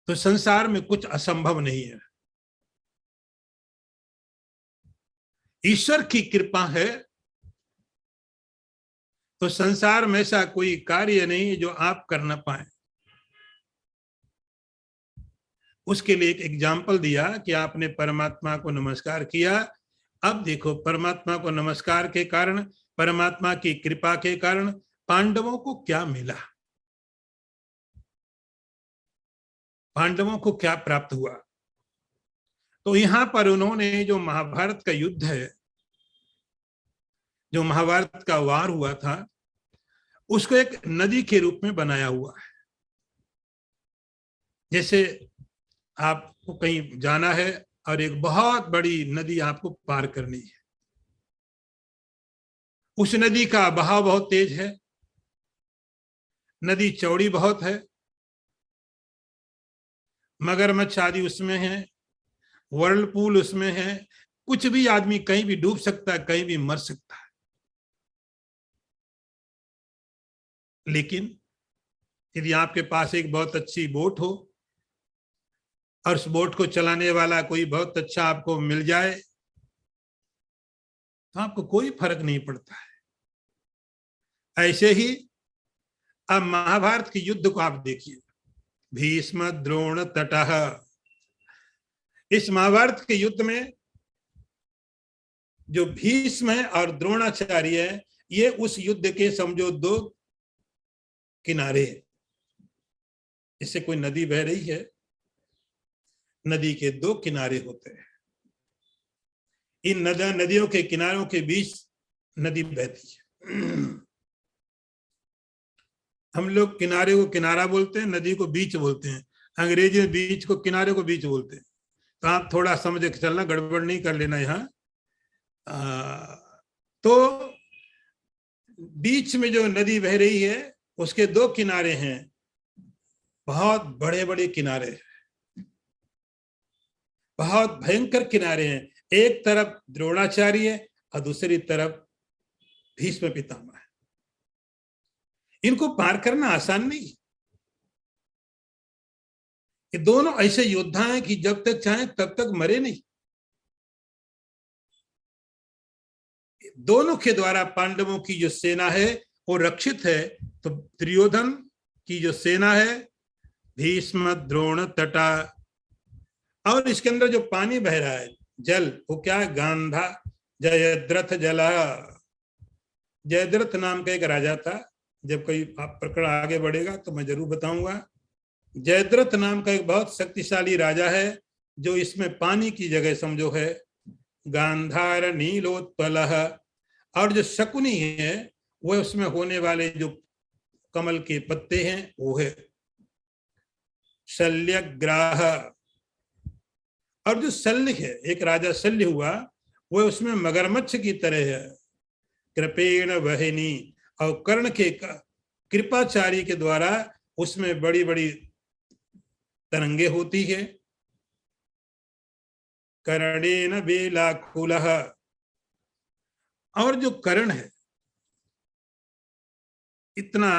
A: तो संसार में कुछ असंभव नहीं है। ईश्वर की कृपा है तो संसार में ऐसा कोई कार्य नहीं जो आप कर न पाए। उसके लिए एक एग्जाम्पल दिया कि आपने परमात्मा को नमस्कार किया, अब देखो परमात्मा को नमस्कार के कारण, परमात्मा की कृपा के कारण पांडवों को क्या मिला, पांडवों को क्या प्राप्त हुआ। तो यहां पर उन्होंने जो महाभारत का युद्ध है, जो महाभारत का वार हुआ था, उसको एक नदी के रूप में बनाया हुआ है। जैसे आपको कहीं जाना है और एक बहुत बड़ी नदी आपको पार करनी है, उस नदी का बहाव बहुत तेज है, नदी चौड़ी बहुत है, मगरमच्छ आदि उसमें है, वर्लपूल उसमें है, कुछ भी आदमी कहीं भी डूब सकता है, कहीं भी मर सकता है। लेकिन यदि आपके पास एक बहुत अच्छी बोट हो और उस बोट को चलाने वाला कोई बहुत अच्छा आपको मिल जाए तो आपको कोई फर्क नहीं पड़ता है। ऐसे ही अब महाभारत के युद्ध को आप देखिए, भीष्म द्रोण तटः। इस महाभारत के युद्ध में जो भीष्म है और द्रोणाचार्य है, ये उस युद्ध के समझो दो किनारे हैं। इससे कोई नदी बह रही है, नदी के दो किनारे होते हैं, इन नदियों के किनारों के बीच नदी बहती है। हम लोग किनारे को किनारा बोलते हैं, नदी को बीच बोलते हैं। अंग्रेजी में बीच को किनारे को बीच बोलते हैं। तो आप थोड़ा समझ के चलना, गड़बड़ नहीं कर लेना यहाँ। तो बीच में जो नदी बह रही है उसके दो किनारे हैं, बहुत बड़े बड़े किनारे, बहुत भयंकर किनारे हैं। एक तरफ द्रोणाचार्य और दूसरी तरफ भीष्म पितामह है। इनको पार करना आसान नहीं। ये दोनों ऐसे योद्धा हैं कि जब तक चाहे तब तक मरे नहीं। दोनों के द्वारा पांडवों की जो सेना है वो रक्षित है। तो दुर्योधन की जो सेना है, भीष्म द्रोण तटा, और इसके अंदर जो पानी बह रहा है, जल, वो क्या है? गांधा जयद्रथ जला। जयद्रथ नाम का एक राजा था, जब कोई प्रकरण आगे बढ़ेगा तो मैं जरूर बताऊंगा। जयद्रथ नाम का एक बहुत शक्तिशाली राजा है, जो इसमें पानी की जगह समझो है गांधार नीलोत्पल। और जो शकुनी है वह उसमें होने वाले जो कमल के पत्ते हैं वो है शल्यग्राह। और जो शल्य है, एक राजा शल्य हुआ, वह उसमें मगरमच्छ की तरह है, कृपेण वहिनी। और कर्ण के कृपाचारी के द्वारा उसमें बड़ी बड़ी तरंगे होती है। कर्णेन बेलाकुलः। और जो कर्ण है, इतना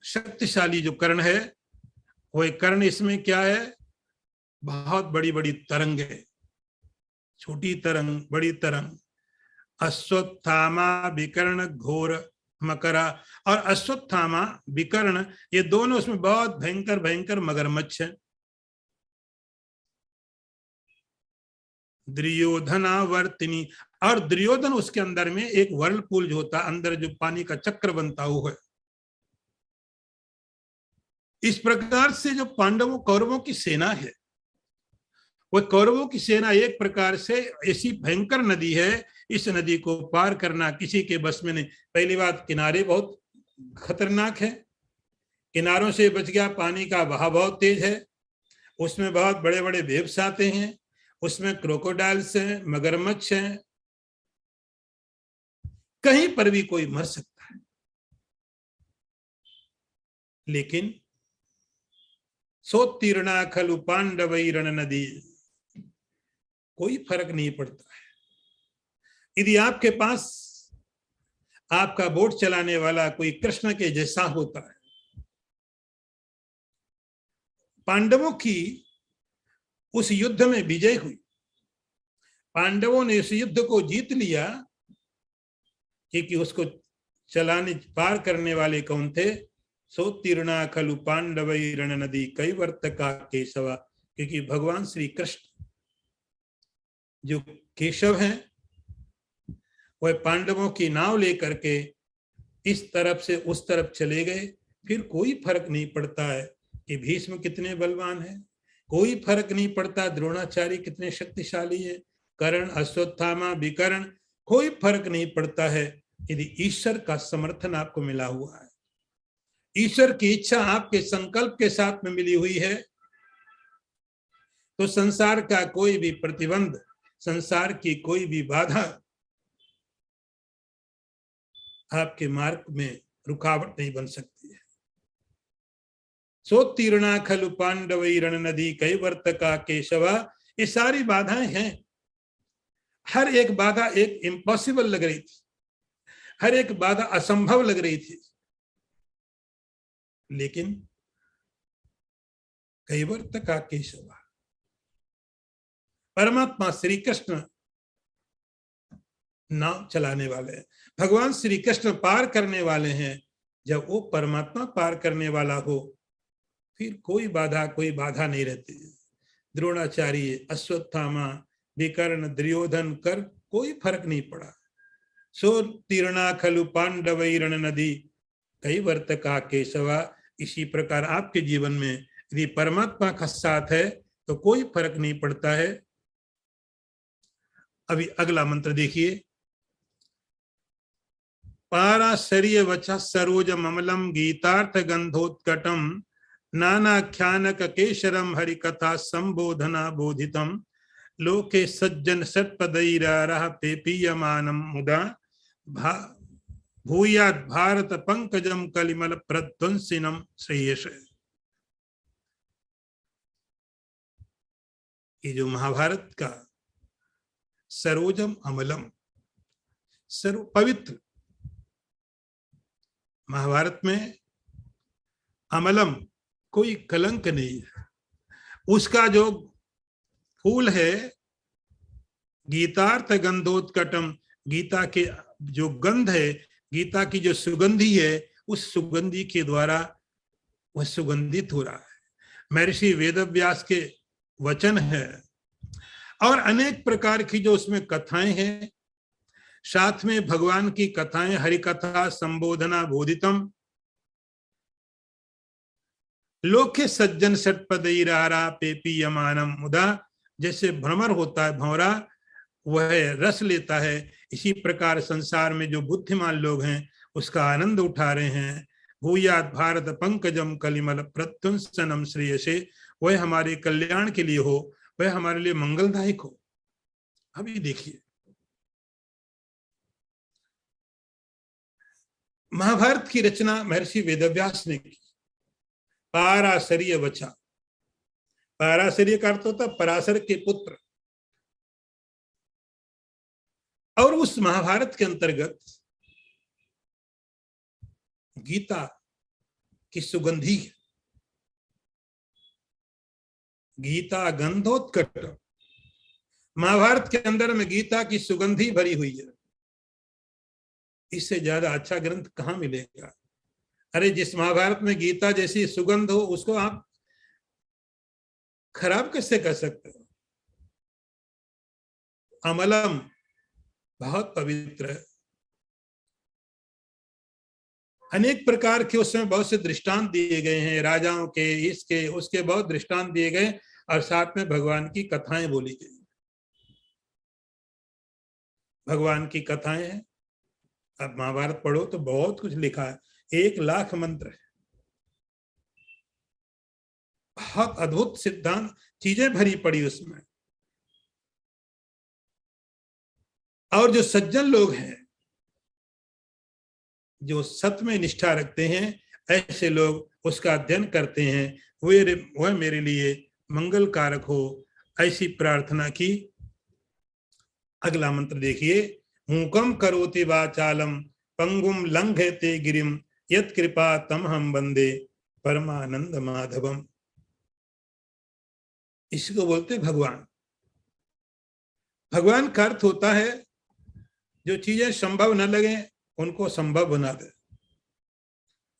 A: शक्तिशाली जो कर्ण है, वो कर्ण, इसमें क्या है? बहुत बड़ी बड़ी तरंग है, छोटी तरंग, बड़ी तरंग। अश्वत्थामा विकर्ण घोर मकरा। और अश्वत्थामा विकर्ण, ये दोनों उसमें बहुत भयंकर भयंकर मगरमच्छ है। दुर्योधनावर्तिनी। और दुर्योधन उसके अंदर में एक वर्लपूल जो होता है, अंदर जो पानी का चक्र बनता हुआ है। इस प्रकार से जो पांडवों कौरवों की सेना है, वह कौरवों की सेना एक प्रकार से ऐसी भयंकर नदी है, इस नदी को पार करना किसी के बस में नहीं। पहली बात, किनारे बहुत खतरनाक है, किनारों से बच गया, पानी का बहाव बहुत तेज है, उसमें बहुत बड़े बड़े वेव्स आते हैं, उसमें क्रोकोडाइल्स हैं, मगरमच्छ हैं, कहीं पर भी कोई मर सकता है। लेकिन सोत्तीर्णा खलु पांडवई रण नदी, कोई फर्क नहीं पड़ता है। यदि आपके पास आपका बोट चलाने वाला कोई कृष्ण के जैसा होता है। पांडवों की उस युद्ध में विजय हुई, पांडवों ने इस युद्ध को जीत लिया, क्योंकि उसको चलाने पार करने वाले कौन थे? सोत्तीर्णा खलु पांडवई रण नदी कैवर्तका केशवा। क्योंकि भगवान श्री कृष्ण जो केशव हैं, वह पांडवों की नाव लेकर के इस तरफ से उस तरफ चले गए। फिर कोई फर्क नहीं पड़ता है कि भीष्म कितने बलवान है, कोई फर्क नहीं पड़ता द्रोणाचार्य कितने शक्तिशाली है, कर्ण, अश्वत्थामा, विकर्ण, कोई फर्क नहीं पड़ता है। यदि ईश्वर का समर्थन आपको मिला हुआ है, ईश्वर की इच्छा आपके संकल्प के साथ में मिली हुई है, तो संसार का कोई भी प्रतिबंध, संसार की कोई भी बाधा आपके मार्ग में रुकावट नहीं बन सकती है। सोत्तीर्णा खलु पांडवई रण नदी कैवर्तका केशवा। ये सारी बाधाएं हैं। हर एक बाधा एक इम्पॉसिबल लग रही थी, हर एक बाधा असंभव लग रही थी, लेकिन कैवर्तका केशव, परमात्मा श्री कृष्ण नाव चलाने वाले हैं, भगवान श्री कृष्ण पार करने वाले हैं। जब वो परमात्मा पार करने वाला हो फिर कोई बाधा नहीं रहती। द्रोणाचार्य, अश्वत्थामा, विकर्ण, दुर्योधन कर कोई फर्क नहीं पड़ा। सो तीर्णा खलु पांडवैरण नदी कैवर्तका केशवा। इसी प्रकार आपके जीवन में यदि परमात्मा का साथ है तो कोई फर्क नहीं पड़ता है। अभी अगला मंत्र देखिए। पाराशर्य वच सरोज ममलम गीतार्थ गंधोत्कटम नानाख्यानक केशरम हरिकथा संबोधना बोधितम लोके सज्जन सत्पदैरारः पेपीयमानम मुदा भूयात् भारत पंकजम कलिमल प्रध्वंसिनम श्रेयस। ये जो महाभारत का सरोजम अमलम, सर्व पवित्र महाभारत में अमलम कोई कलंक नहीं है। उसका जो फूल है गीतार्थ गंधोत्कटम, गीता के जो गंध है, गीता की जो सुगंधी है, उस सुगंधी के द्वारा वह सुगंधित हो रहा है। महर्षि वेदव्यास के वचन है और अनेक प्रकार की जो उसमें कथाएं हैं, साथ में भगवान की कथाएं, हरि कथा संबोधना बोधितम लोके सज्जन षटपदैरारा पेपीयमानम मुदा। जैसे भ्रमर होता है, भंवरा, वह रस लेता है, इसी प्रकार संसार में जो बुद्धिमान लोग हैं उसका आनंद उठा रहे हैं। भूयात् भारत पंकजम कलिमल प्रत्युंसनम श्रेयसे, वह हमारे कल्याण के लिए हो, वह हमारे लिए मंगलदायक हो। अभी देखिए महाभारत की रचना महर्षि वेदव्यास ने की। पाराशर्य वचा, पाराशर्य का अर्थ होता पराशर के पुत्र। और उस महाभारत के अंतर्गत गीता की सुगंधी है, गीता गंधोत्कट। महाभारत के अंदर में गीता की सुगंधी भरी हुई है। इससे ज्यादा अच्छा ग्रंथ कहां मिलेगा। अरे जिस महाभारत में गीता जैसी सुगंध हो उसको आप खराब कैसे कर सकते हो। अमलम बहुत पवित्र है। अनेक प्रकार के उसमें बहुत से दृष्टांत दिए गए हैं, राजाओं के, इसके उसके बहुत दृष्टांत दिए गए और साथ में भगवान की कथाएं बोली गई। भगवान की कथाएं हैं। अब महाभारत पढ़ो तो बहुत कुछ लिखा है, 1,00,000 मंत्र है, बहुत अद्भुत सिद्धांत चीजें भरी पड़ी उसमें। और जो सज्जन लोग हैं, जो सत्य में निष्ठा रखते हैं, ऐसे लोग उसका अध्ययन करते हैं, वह मेरे लिए मंगल कारक हो, ऐसी प्रार्थना की। अगला मंत्र देखिए। मूकम करोति वाचालम पंगुम लंघयते गिरिम यत् कृपा तमहम वंदे परमानंद माधवम। इसको बोलते भगवान। भगवान का अर्थ होता है जो चीजें संभव न लगे उनको संभव बना दे।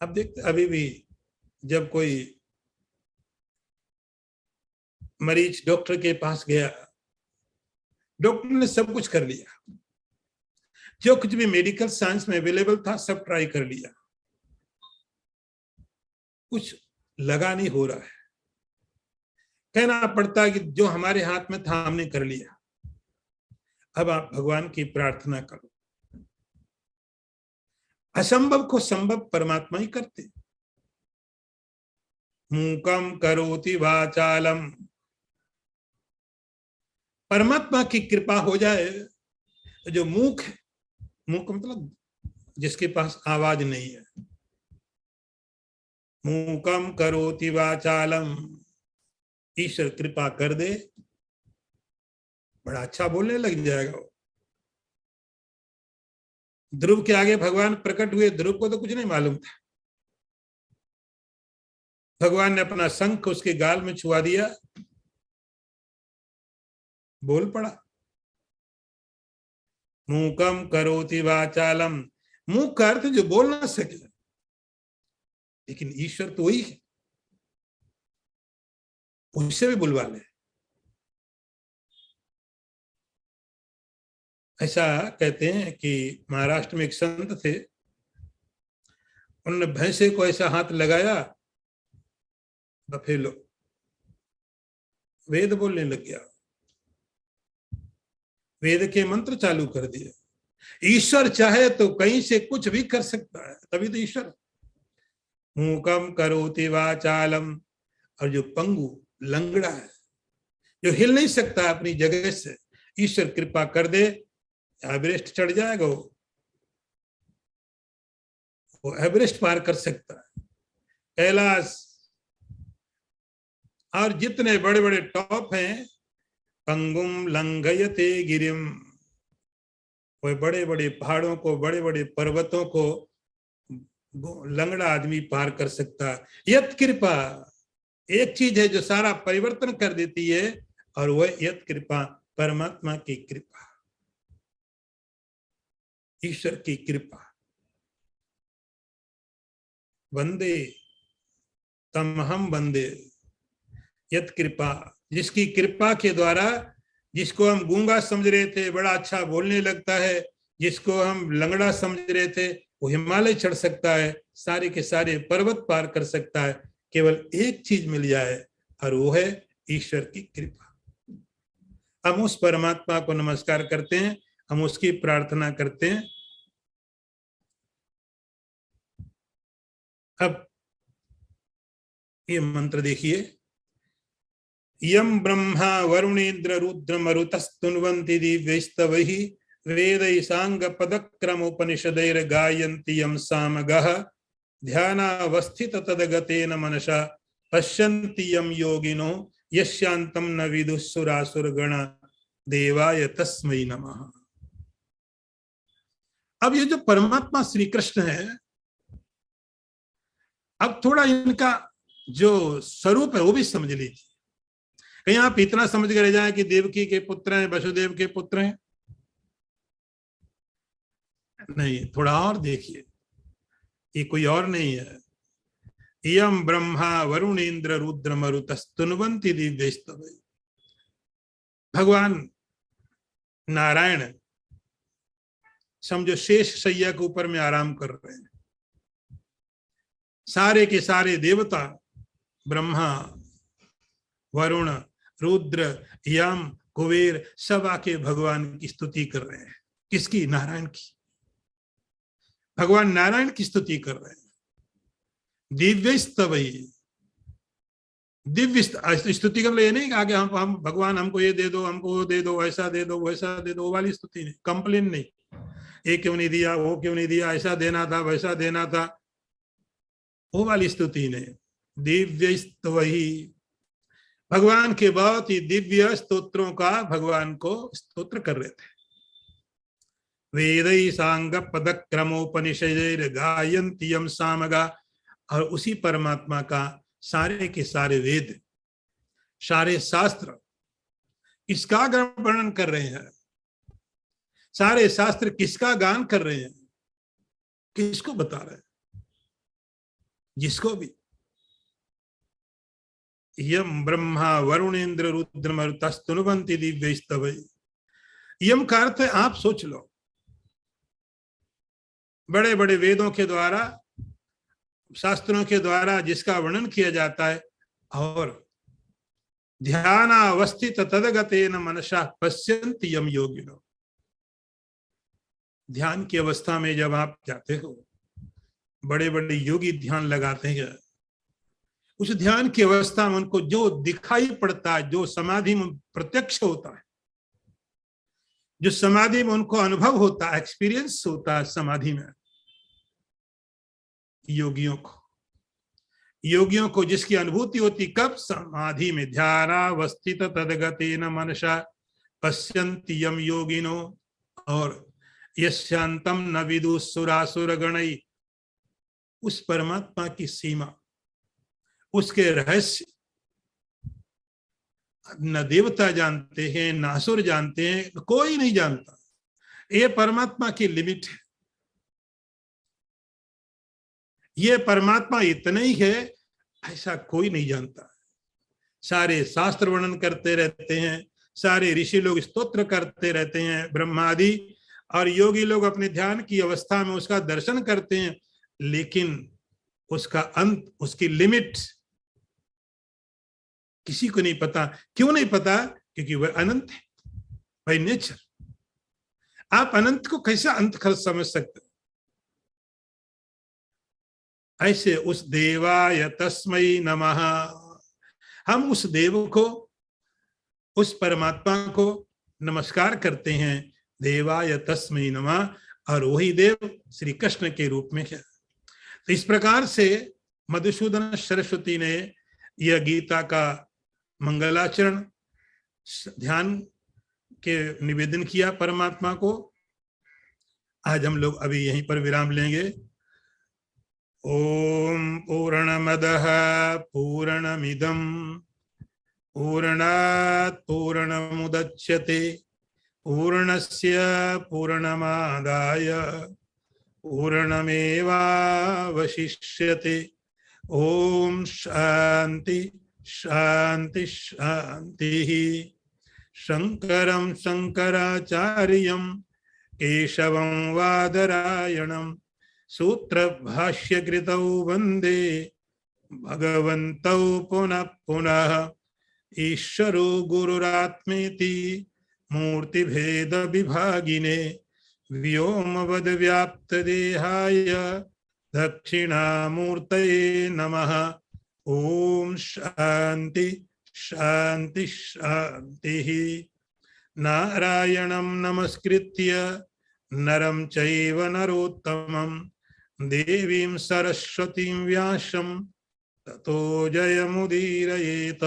A: अब देखते अभी भी जब कोई मरीज डॉक्टर के पास गया, डॉक्टर ने सब कुछ कर लिया, जो कुछ भी मेडिकल साइंस में अवेलेबल था सब ट्राई कर लिया, कुछ लगा नहीं हो रहा है। कहना पड़ता है कि जो हमारे हाथ में था हमने कर लिया। अब आप भगवान की प्रार्थना करो। असंभव को संभव परमात्मा ही करते। मूकम करोति वाचालम, परमात्मा की कृपा हो जाए तो जो मूक है, मूक मतलब जिसके पास आवाज नहीं है, मूकम करोति वाचालम, ईश्वर कृपा कर दे, बड़ा अच्छा बोलने लग जाएगा वो। ध्रुव के आगे भगवान प्रकट हुए, ध्रुव को तो कुछ नहीं मालूम था, भगवान ने अपना शंख उसके गाल में छुआ दिया, बोल पड़ा। मूकम करोति वाचालम, मुंह का अर्थ जो बोल ना सके, लेकिन ईश्वर तो वही है, उससे भी बुलवा ले। ऐसा कहते हैं कि महाराष्ट्र में एक संत थे, उन्होंने भैंसे को ऐसा हाथ लगाया, बफेलो वेद बोलने लग गया, वेद के मंत्र चालू कर दिए। ईश्वर चाहे तो कहीं से कुछ भी कर सकता है, तभी तो ईश्वर। मूकम करोति वाचालम, और जो पंगु लंगड़ा है, जो हिल नहीं सकता अपनी जगह से, ईश्वर कृपा कर दे, एवरेस्ट चढ़ जाएगा, वो एवरेस्ट पार कर सकता है, कैलाश और जितने बड़े बड़े टॉप हैं। पंगुम लंघयते गिरिम, वो बड़े बड़े पहाड़ों को, बड़े बड़े पर्वतों को लंगड़ा आदमी पार कर सकता है। यत कृपा, एक चीज है जो सारा परिवर्तन कर देती है, और वह यत कृपा, परमात्मा की कृपा, ईश्वर की कृपा। वंदे तमहम वंदे, यत कृपा, जिसकी कृपा के द्वारा, जिसको हम गूंगा समझ रहे थे बड़ा अच्छा बोलने लगता है, जिसको हम लंगड़ा समझ रहे थे वो हिमालय चढ़ सकता है, सारे के सारे पर्वत पार कर सकता है, केवल एक चीज मिल जाए, और वो है ईश्वर की कृपा। हम उस परमात्मा को नमस्कार करते हैं, हम उसकी प्रार्थना करते हैं। अब ये मंत्र देखिए, यम ब्रह्मा वरुणेन्द्र रुद्र मरुतस्तुन्वन्ति दिव्यैस्तवैः वेदै सांग पदक्रमोपनिषदैर् गायन्ति यं सामगः ध्यानावस्थित तदगतेन मनसा पश्यन्ति यं योगिनो यस्यान्तं न विदुः सुरासुरगण देवाय तस्मै नमः। अब ये जो परमात्मा श्री कृष्ण है, अब थोड़ा इनका जो स्वरूप है वो भी समझ लीजिए। कहीं आप इतना समझ कर रह जाए कि देवकी के पुत्र हैं, वसुदेव के पुत्र हैं, नहीं, थोड़ा और देखिए, ये कोई और नहीं है। यम ब्रह्मा वरुणेन्द्र रुद्र मरुतस्तुन्वन्ति दिव्यैस्तवैः, भगवान नारायण समझो शेष शैया के ऊपर में आराम कर रहे हैं, सारे के सारे देवता ब्रह्मा वरुण रुद्र यम कुबेर सब आके भगवान की स्तुति कर रहे हैं। किसकी? नारायण की। भगवान नारायण की स्तुति कर रहे हैं। दिव्य स्तवैः, दिव्य स्तुति कर ले, नहीं आगे हम भगवान हमको ये दे दो, हमको वो दे दो, ऐसा दे दो, वैसा दे दो, वो वाली स्तुति नहीं, कंप्लेन नहीं, ये क्यों नहीं दिया, वो क्यों नहीं दिया, ऐसा देना था, वैसा देना था, वो वाली स्तुति नहीं। दिव्य स्तवैः, भगवान के बहुत ही दिव्य स्तोत्रों का भगवान को स्तोत्र कर रहे थे। वेदै सांग पदक्रमोपनिषदैर् गायन्ति यं सामगा, और उसी परमात्मा का सारे के सारे वेद, सारे शास्त्र किसका वर्णन कर रहे हैं, सारे शास्त्र किसका गान कर रहे हैं, किसको बता रहे हैं? जिसको भी। यम ब्रह्मा वरुणेन्द्र रुद्र मरुतस्तुन्वन्ति दिव्यैस्तवैः, यम का अर्थ है, आप सोच लो, बड़े बड़े वेदों के द्वारा, शास्त्रों के द्वारा जिसका वर्णन किया जाता है, और ध्यानावस्थित तदगतेन मनसा पश्यन्ति यं योगिनो, ध्यान की अवस्था में जब आप जाते हो, बड़े बड़े योगी ध्यान लगाते हैं, उस ध्यान की अवस्था में उनको जो दिखाई पड़ता है, जो समाधि में प्रत्यक्ष होता है, जो समाधि में उनको अनुभव होता है, एक्सपीरियंस होता है समाधि में, योगियों को जिसकी अनुभूति होती, कब? समाधि में। ध्यानावस्थित तदगतेन मनसा पश्यन्ति यं योगिनो, और यस्यान्तं न विदुः सुरासुरगणैः, उस परमात्मा की सीमा, उसके रहस्य न देवता जानते हैं, न असुर जानते हैं, कोई नहीं जानता। ये परमात्मा की लिमिट है। ये परमात्मा इतना ही है, ऐसा कोई नहीं जानता। सारे शास्त्र वर्णन करते रहते हैं, सारे ऋषि लोग स्तोत्र करते रहते हैं, ब्रह्मादि, और योगी लोग अपने ध्यान की अवस्था में उसका दर्शन करते हैं, लेकिन उसका अंत, उसकी लिमिट किसी को नहीं पता। क्यों नहीं पता? क्योंकि वह अनंत है बाय नेचर। आप अनंत को कैसे अंत कर समझ सकते? ऐसे उस देवाय तस्मै नमः, हम उस देव को, उस परमात्मा को नमस्कार करते हैं, देवाय तस्मै नमः, और वही देव श्री कृष्ण के रूप में है। तो इस प्रकार से मधुसूदन सरस्वती ने यह गीता का मंगलाचरण ध्यान के निवेदन किया परमात्मा को। आज हम लोग अभी यहीं पर विराम लेंगे। ओम पूर्णमदः पूर्णमिदं पूर्णात् पूर्णमुदच्यते पूर्णस्य पूर्णमादाय पूर्णमेवावशिष्यते। ओम शांति शांति शांति। शंकरं शंकराचार्यं केशवं वादरायणं सूत्रभाष्यकृतौ वन्दे भगवन्तौ पुनः पुनः। ईश्वरो गुरुरात्मेति मूर्तिभेद विभागिने व्योमवद्व्याप्तदेहाय दक्षिणामूर्तये नमः। ओम शांति शांति शांति। नारायणं नमस्कृत्य नरं चैव नरोत्तमं देवीं सरस्वतीं व्यासं ततो जयमुदीरयेत।